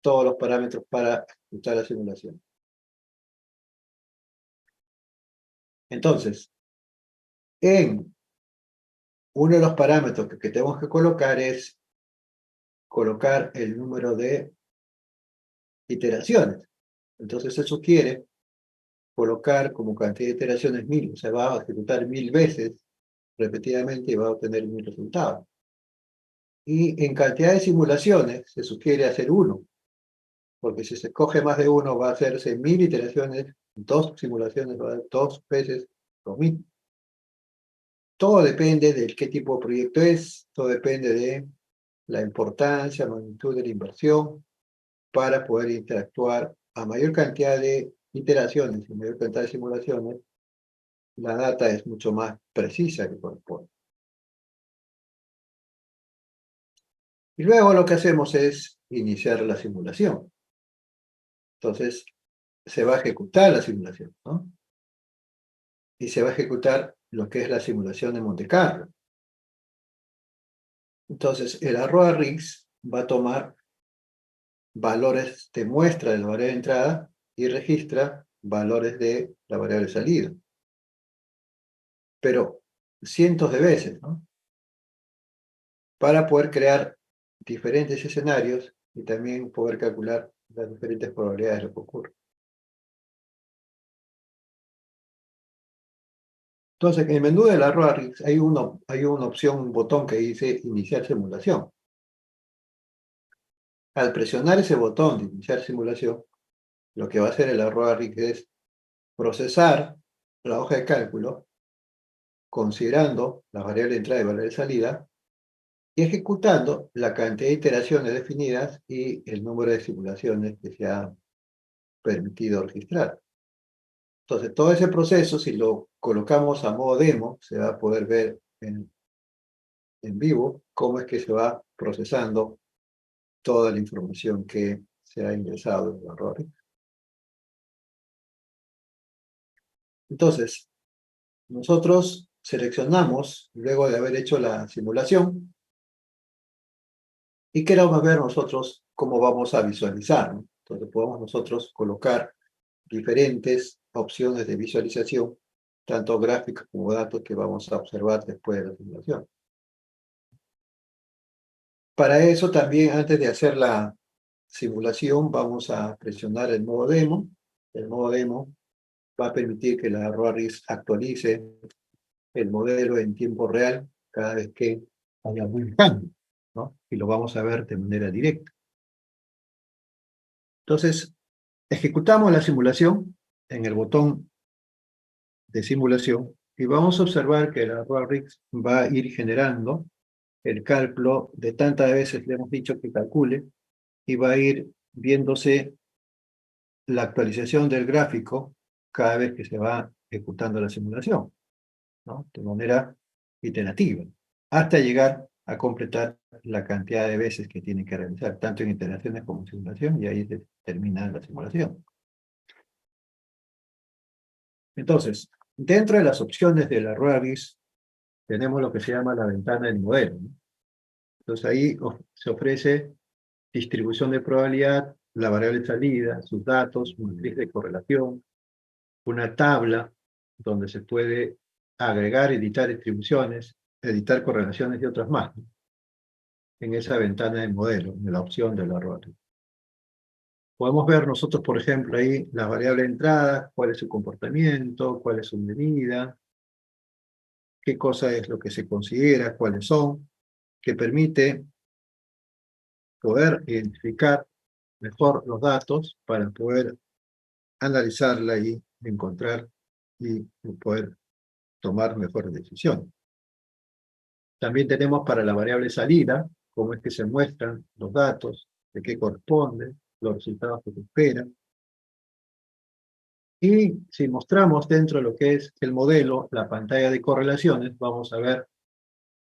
todos los parámetros para ejecutar la simulación. Entonces, en uno de los parámetros que tenemos que colocar es colocar el número de iteraciones. Entonces se sugiere colocar como cantidad de iteraciones 1000, o sea, va a ejecutar 1000 veces repetidamente y va a obtener 1000 resultados. Y en cantidad de simulaciones se sugiere hacer 1, porque si se escoge más de 1 va a hacerse 1000 iteraciones, 2 simulaciones va a dar 2 veces lo mismo. todo depende de qué tipo de proyecto es, todo depende de la importancia, magnitud de la inversión para poder interactuar a mayor cantidad de iteraciones y mayor cantidad de simulaciones, la data es mucho más precisa que corresponde. Y luego lo que hacemos es iniciar la simulación. Entonces, se va a ejecutar la simulación, ¿no? Y se va a ejecutar lo que es la simulación de Monte Carlo. Entonces, el arroba-RIGS va a tomar valores de muestra de la variable de entrada y registra valores de la variable de salida. Pero cientos de veces, ¿no? Para poder crear diferentes escenarios y también poder calcular las diferentes probabilidades de lo que ocurre. Entonces, en el menú de la ROARIX hay una opción, un botón que dice iniciar simulación. Al presionar ese botón de iniciar simulación, lo que va a hacer el ROARIX es procesar la hoja de cálculo considerando la variable de entrada y variable de salida y ejecutando la cantidad de iteraciones definidas y el número de simulaciones que se ha permitido registrar. Entonces, todo ese proceso, si lo colocamos a modo demo, se va a poder ver en vivo cómo es que se va procesando toda la información que se ha ingresado en el error. Entonces, nosotros seleccionamos, luego de haber hecho la simulación, y queremos ver nosotros cómo vamos a visualizar, ¿no? Entonces, podemos nosotros colocar diferentes opciones de visualización, tanto gráficos como datos que vamos a observar después de la simulación. Para eso también, antes de hacer la simulación, vamos a presionar el modo demo. El modo demo va a permitir que la ROARIX actualice el modelo en tiempo real cada vez que haya algún cambio, ¿no? Y lo vamos a ver de manera directa. Entonces, ejecutamos la simulación en el botón de simulación y vamos a observar que la ROARIX va a ir generando el cálculo de tantas veces le hemos dicho que calcule y va a ir viéndose la actualización del gráfico cada vez que se va ejecutando la simulación, ¿no? De manera iterativa, hasta llegar a completar la cantidad de veces que tiene que realizar, tanto en iteraciones como en simulación, y ahí se termina la simulación. Entonces, dentro de las opciones de la ROARIX, tenemos lo que se llama la ventana del modelo, ¿no? Entonces ahí se ofrece distribución de probabilidad, la variable de salida, sus datos, una matriz de correlación, una tabla donde se puede agregar, editar distribuciones, editar correlaciones y otras más, ¿no? En esa ventana de modelo, en la opción de la ROARIX. Podemos ver nosotros, por ejemplo, ahí las variables de entrada, cuál es su comportamiento, cuál es su medida, qué cosa es lo que se considera, cuáles son, que permite poder identificar mejor los datos para poder analizarla y encontrar y poder tomar mejores decisiones. También tenemos para la variable salida, cómo es que se muestran los datos, de qué corresponden, los resultados que se esperan. Y si mostramos dentro de lo que es el modelo, la pantalla de correlaciones, vamos a ver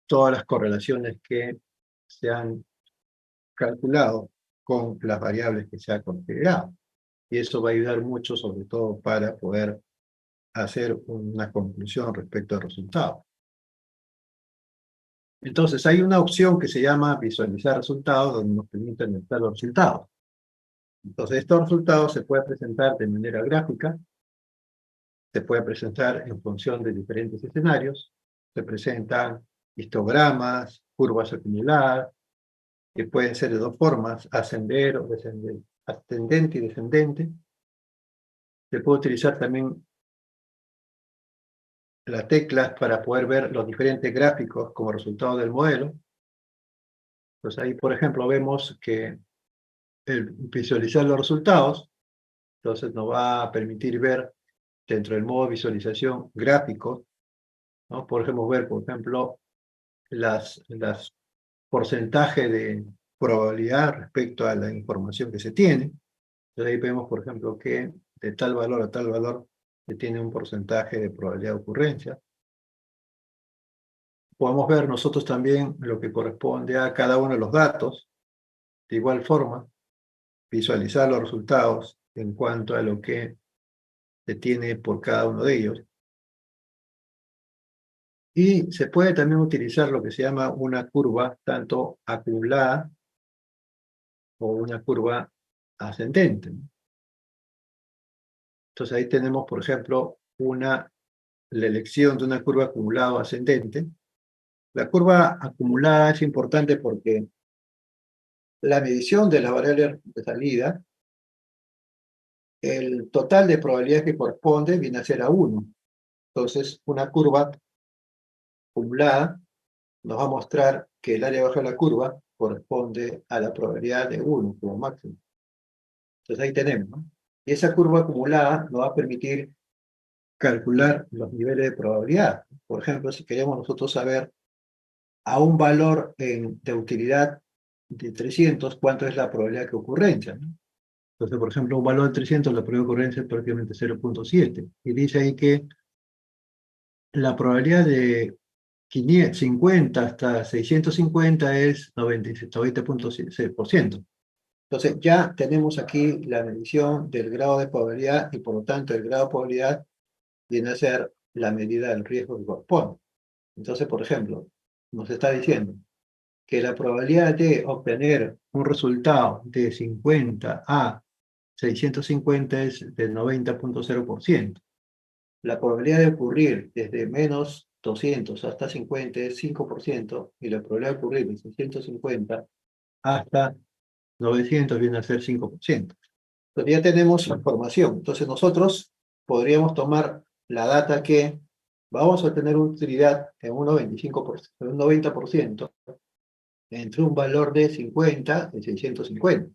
todas las correlaciones que se han calculado con las variables que se han considerado. Y eso va a ayudar mucho, sobre todo, para poder hacer una conclusión respecto al resultado. Entonces, hay una opción que se llama visualizar resultados, donde nos permite analizar los resultados. Entonces, estos resultados se pueden presentar de manera gráfica, se puede presentar en función de diferentes escenarios, se presentan histogramas, curvas acumuladas, que pueden ser de dos formas, ascender o descender, ascendente y descendente. Se puede utilizar también las teclas para poder ver los diferentes gráficos como resultado del modelo. Pues ahí, por ejemplo, vemos que el visualizar los resultados, entonces nos va a permitir ver dentro del modo visualización gráficos ¿no? Podemos ver, por ejemplo, las porcentajes de probabilidad respecto a la información que se tiene. Entonces ahí vemos, por ejemplo, que de tal valor a tal valor se tiene un porcentaje de probabilidad de ocurrencia. Podemos ver nosotros también lo que corresponde a cada uno de los datos. De igual forma, visualizar los resultados en cuanto a lo que se tiene por cada uno de ellos. Y se puede también utilizar lo que se llama una curva tanto acumulada o una curva ascendente. Entonces ahí tenemos, por ejemplo, la elección de una curva acumulada o ascendente. La curva acumulada es importante porque la medición de la variable de salida, el total de probabilidades que corresponde viene a ser a 1. Entonces, una curva acumulada nos va a mostrar que el área baja de la curva corresponde a la probabilidad de 1 como máximo. Entonces ahí tenemos, ¿no? Y esa curva acumulada nos va a permitir calcular los niveles de probabilidad. Por ejemplo, si queremos nosotros saber a un valor de utilidad de 300, ¿cuánto es la probabilidad de ocurrencia, ¿no? Entonces, por ejemplo, un valor de 300, la probabilidad de ocurrencia es prácticamente 0.7. Y dice ahí que la probabilidad de 550 hasta 650 es 90.6%. Entonces, ya tenemos aquí la medición del grado de probabilidad y por lo tanto el grado de probabilidad viene a ser la medida del riesgo que corresponde. Entonces, por ejemplo, nos está diciendo que la probabilidad de obtener un resultado de 50 a 650 es del 90.0%. La probabilidad de ocurrir desde menos 200 hasta 50 es 5%, y la probabilidad de ocurrir de 650 hasta 900 viene a ser 5%. Entonces ya tenemos información. Entonces nosotros podríamos tomar la data que vamos a tener utilidad en un 95%, en un 90%, entre un valor de 50 y 650.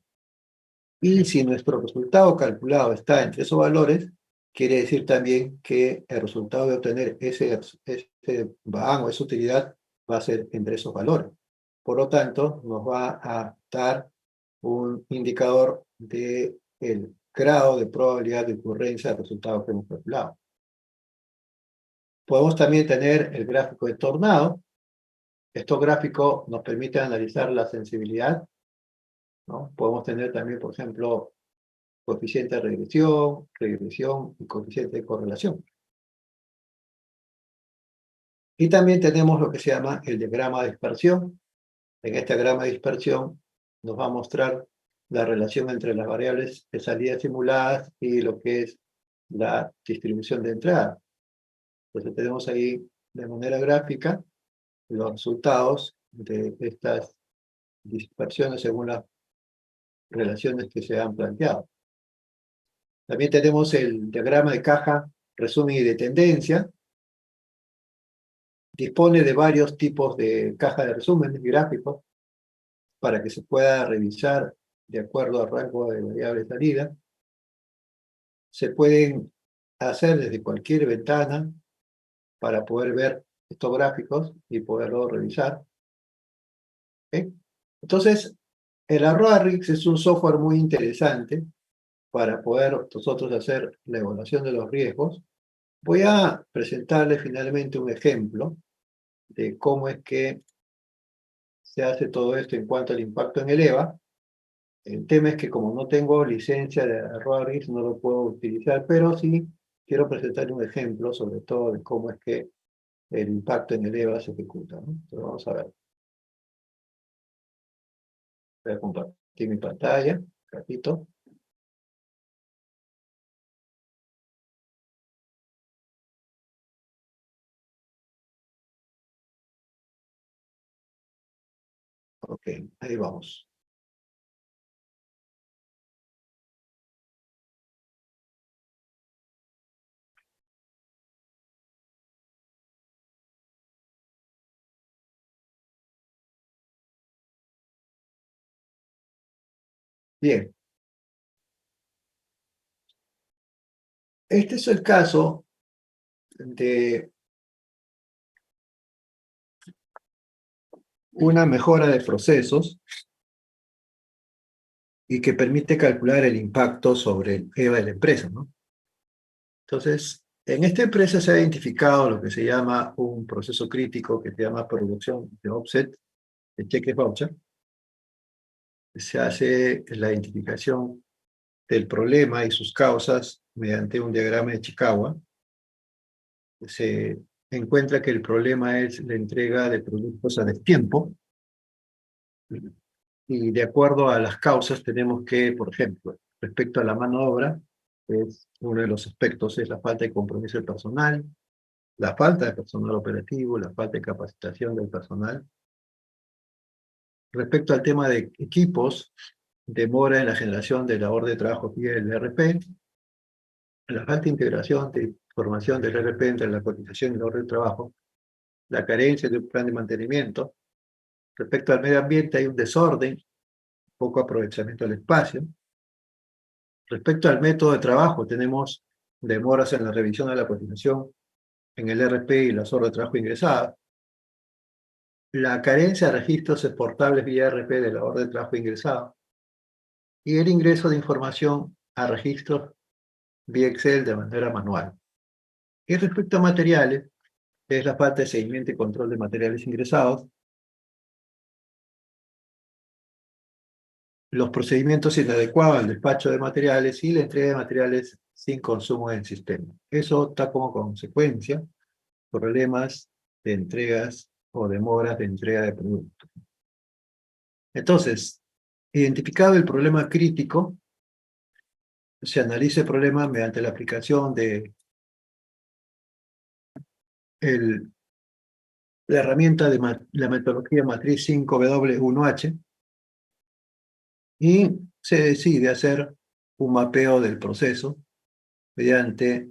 Y si nuestro resultado calculado está entre esos valores, quiere decir también que el resultado de obtener ese BAN o esa utilidad va a ser entre esos valores. Por lo tanto, nos va a dar un indicador del grado de probabilidad de ocurrencia del resultado que hemos calculado. Podemos también tener el gráfico de tornado. Estos gráficos nos permiten analizar la sensibilidad, ¿no? Podemos tener también, por ejemplo, coeficiente de regresión y coeficiente de correlación. Y también tenemos lo que se llama el diagrama de dispersión. En este diagrama de dispersión nos va a mostrar la relación entre las variables de salida simuladas y lo que es la distribución de entrada. Entonces tenemos ahí de manera gráfica los resultados de estas dispersiones según las relaciones que se han planteado. También tenemos el diagrama de caja, resumen y de tendencia. Dispone de varios tipos de caja de resumen gráficos para que se pueda revisar de acuerdo al rango de variable de salida. Se pueden hacer desde cualquier ventana para poder ver estos gráficos y poderlos revisar. ¿Okay? Entonces, el Arroarix es un software muy interesante para poder nosotros hacer la evaluación de los riesgos. Voy a presentarle finalmente un ejemplo de cómo es que se hace todo esto en cuanto al impacto en el EVA. El tema es que como no tengo licencia de Arroarix, no lo puedo utilizar, pero sí quiero presentar un ejemplo sobre todo de cómo es que el impacto en el EVA se ejecuta, ¿no? Entonces vamos a ver. Voy a compartir mi pantalla, un ratito. Ok, ahí vamos. Bien, este es el caso de una mejora de procesos y que permite calcular el impacto sobre el EVA de la empresa, ¿no? Entonces, en esta empresa se ha identificado lo que se llama un proceso crítico que se llama producción de offset de cheques voucher. Se hace la identificación del problema y sus causas mediante un diagrama de Chikawa. Se encuentra que el problema es la entrega de productos a destiempo, y de acuerdo a las causas tenemos que, por ejemplo, respecto a la mano de obra, es uno de los aspectos es la falta de compromiso del personal, la falta de personal operativo, la falta de capacitación del personal. Respecto al tema de equipos, demora en la generación de la orden de trabajo vía el ERP, la falta de integración de información del ERP entre la cotización y la orden de trabajo, la carencia de un plan de mantenimiento. Respecto al medio ambiente hay un desorden, poco aprovechamiento del espacio. Respecto al método de trabajo, tenemos demoras en la revisión de la cotización en el ERP y las horas de trabajo ingresadas. La carencia de registros exportables vía ERP de la orden de trabajo ingresada. Y el ingreso de información a registros vía Excel de manera manual. Y respecto a materiales, es la falta de seguimiento y control de materiales ingresados, los procedimientos inadecuados al despacho de materiales y la entrega de materiales sin consumo en sistema. Eso está como consecuencia problemas de entregas o demoras de entrega de productos. Entonces, identificado el problema crítico, se analiza el problema mediante la aplicación de la herramienta de la metodología matriz 5W1H, y se decide hacer un mapeo del proceso mediante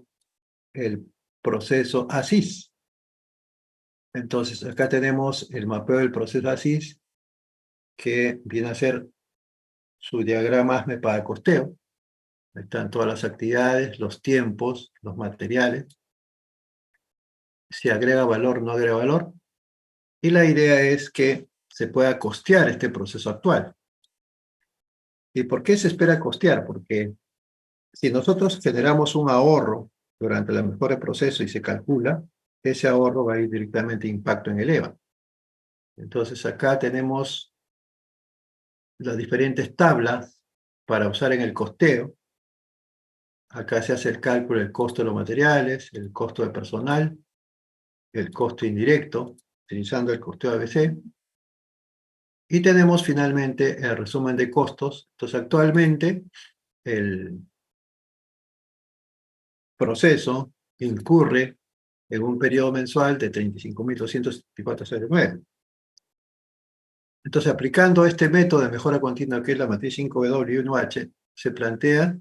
el proceso ASIS. Entonces, acá tenemos el mapeo del proceso ASIS, que viene a ser su diagrama ASME para costeo. Ahí están todas las actividades, los tiempos, los materiales, si agrega valor, no agrega valor. Y la idea es que se pueda costear este proceso actual. ¿Y por qué se espera costear? Porque si nosotros generamos un ahorro durante la mejora del proceso y se calcula, ese ahorro va a ir directamente a impacto en el EVA. Entonces acá tenemos las diferentes tablas para usar en el costeo. Acá se hace el cálculo del costo de los materiales, el costo de personal, el costo indirecto, utilizando el costeo ABC. Y tenemos finalmente el resumen de costos. Entonces actualmente el proceso incurre en un periodo mensual de 35.274,09. Entonces, aplicando este método de mejora continua, que es la matriz 5W1H, se plantea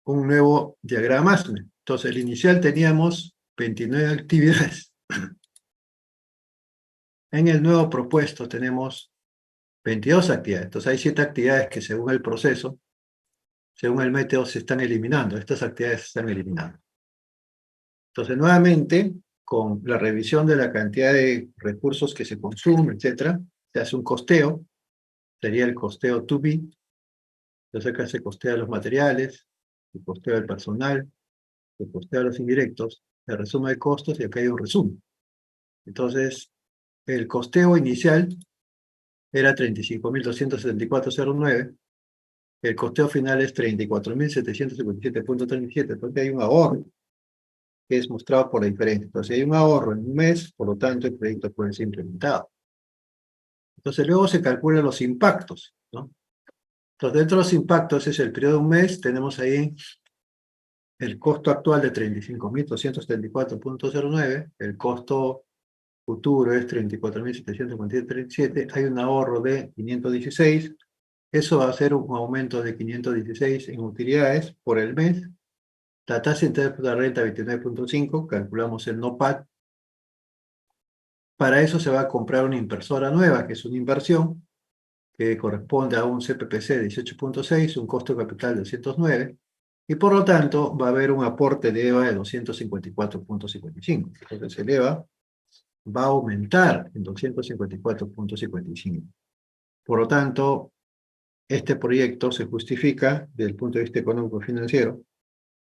un nuevo diagrama ASME. Entonces, el inicial teníamos 29 actividades. En el nuevo propuesto tenemos 22 actividades. Entonces, hay 7 actividades que según el proceso, según el método, se están eliminando. Estas actividades se están eliminando. Entonces, nuevamente, con la revisión de la cantidad de recursos que se consumen, etc., se hace un costeo, sería el costeo to be. Entonces acá se costea los materiales, se costea el personal, se costea los indirectos, se resume de costos y acá hay un resumen. Entonces, el costeo inicial era 35.274,09, el costeo final es 34.757,37, entonces hay un ahorro que es mostrado por la diferencia. Entonces hay un ahorro en un mes, por lo tanto el proyecto puede ser implementado. Entonces luego se calculan los impactos, ¿no? Entonces dentro de los impactos es el periodo de un mes, tenemos ahí el costo actual de 35.274,09, el costo futuro es 34.757,37, hay un ahorro de 516, eso va a ser un aumento de 516 en utilidades por el mes. La tasa interna de renta 29,5, calculamos el NOPAT. Para eso se va a comprar una impresora nueva, que es una inversión, que corresponde a un CPPC de 18,6, un costo de capital de 209, y por lo tanto va a haber un aporte de EVA de 254,55. Entonces el EVA va a aumentar en 254,55. Por lo tanto, este proyecto se justifica desde el punto de vista económico-financiero,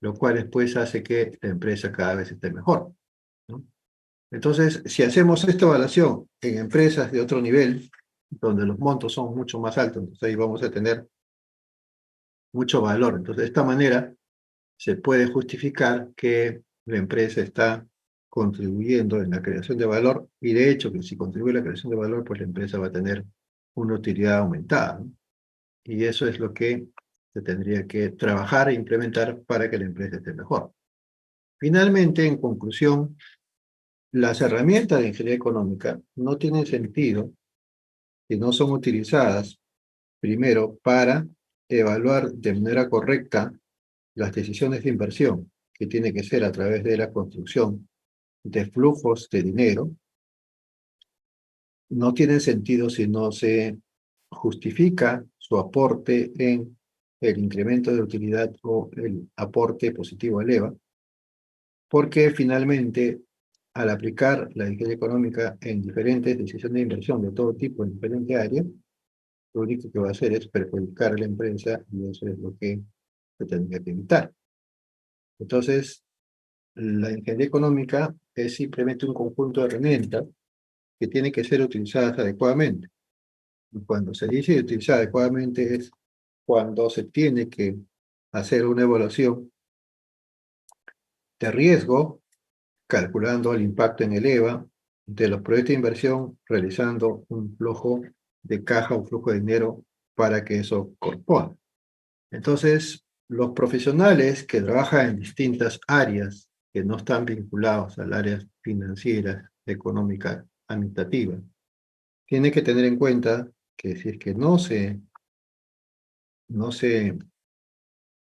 lo cual después hace que la empresa cada vez esté mejor, ¿no? Entonces, si hacemos esta evaluación en empresas de otro nivel, donde los montos son mucho más altos, entonces ahí vamos a tener mucho valor. Entonces, de esta manera se puede justificar que la empresa está contribuyendo en la creación de valor, y de hecho que si contribuye a la creación de valor, pues la empresa va a tener una utilidad aumentada, ¿no? Y eso es lo que se tendría que trabajar e implementar para que la empresa esté mejor. Finalmente, en conclusión, las herramientas de ingeniería económica no tienen sentido si no son utilizadas, primero, para evaluar de manera correcta las decisiones de inversión, que tiene que ser a través de la construcción de flujos de dinero. No tienen sentido si no se justifica su aporte en el incremento de utilidad o el aporte positivo al EVA, porque finalmente, al aplicar la ingeniería económica en diferentes decisiones de inversión de todo tipo en diferentes áreas, lo único que va a hacer es perjudicar a la empresa, y eso es lo que se tendría que evitar. Entonces, la ingeniería económica es simplemente un conjunto de herramientas que tienen que ser utilizadas adecuadamente. Y cuando se dice utilizar adecuadamente es cuando se tiene que hacer una evaluación de riesgo, calculando el impacto en el EVA de los proyectos de inversión, realizando un flujo de caja, un flujo de dinero para que eso corresponda. Entonces, los profesionales que trabajan en distintas áreas que no están vinculados al área financiera, económica, administrativa, tienen que tener en cuenta que si es que no se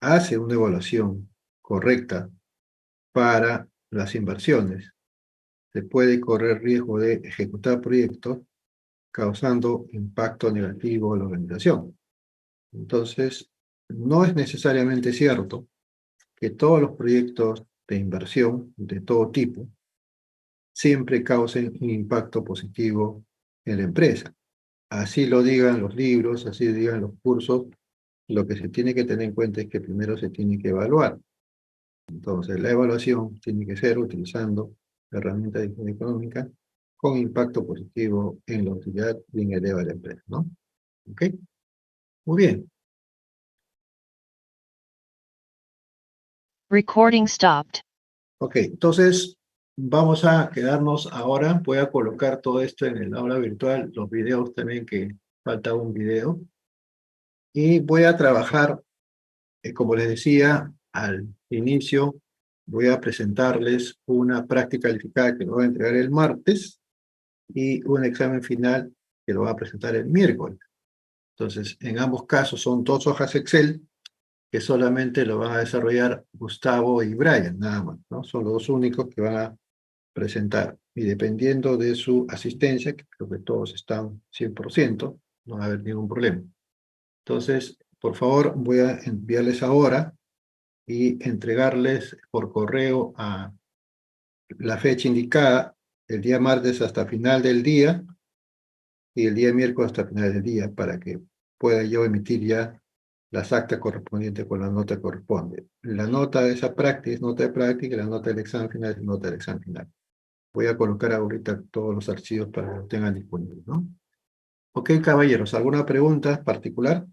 hace una evaluación correcta para las inversiones, se puede correr riesgo de ejecutar proyectos causando impacto negativo a la organización. Entonces, no es necesariamente cierto que todos los proyectos de inversión de todo tipo siempre causen un impacto positivo en la empresa. Así lo digan los libros, así lo digan los cursos, lo que se tiene que tener en cuenta es que primero se tiene que evaluar. Entonces, la evaluación tiene que ser utilizando herramientas de ingeniería económica con impacto positivo en la utilidad y en el EVA de la empresa, ¿no? ¿Ok? Muy bien. Recording stopped. Ok, entonces vamos a quedarnos ahora. Voy a colocar todo esto en el aula virtual, los videos también, que falta un video. Y voy a trabajar, como les decía al inicio, voy a presentarles una práctica calificada que lo voy a entregar el martes y un examen final que lo voy a presentar el miércoles. Entonces, en ambos casos son 2 hojas Excel que solamente lo van a desarrollar Gustavo y Brian, nada más, ¿no? Son los dos únicos que van a presentar. Y dependiendo de su asistencia, que creo que todos están 100%, no va a haber ningún problema. Entonces, por favor, voy a enviarles ahora y entregarles por correo a la fecha indicada, el día martes hasta final del día, y el día miércoles hasta final del día, para que pueda yo emitir ya las actas correspondientes con la nota que corresponde. La nota de esa práctica es nota de práctica, y la nota del examen final es nota del examen final. Voy a colocar ahorita todos los archivos para que los tengan disponibles, ¿no? Ok, caballeros, ¿alguna pregunta particular?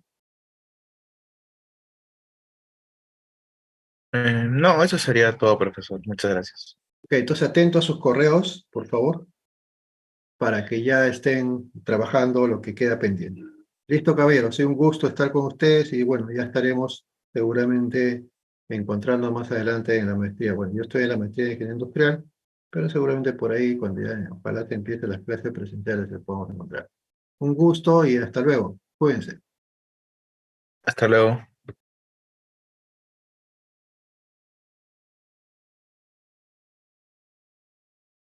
No, eso sería todo, profesor. Muchas gracias. Ok, entonces atento a sus correos, por favor, para que ya estén trabajando lo que queda pendiente. Listo, caballeros, ha sido un gusto estar con ustedes y bueno, ya estaremos seguramente encontrando más adelante en la maestría. Bueno, yo estoy en la maestría de Ingeniería Industrial, pero seguramente por ahí, cuando ya ojalá te empiecen las clases presenciales, se podemos encontrar. Un gusto y hasta luego. Cuídense. Hasta luego.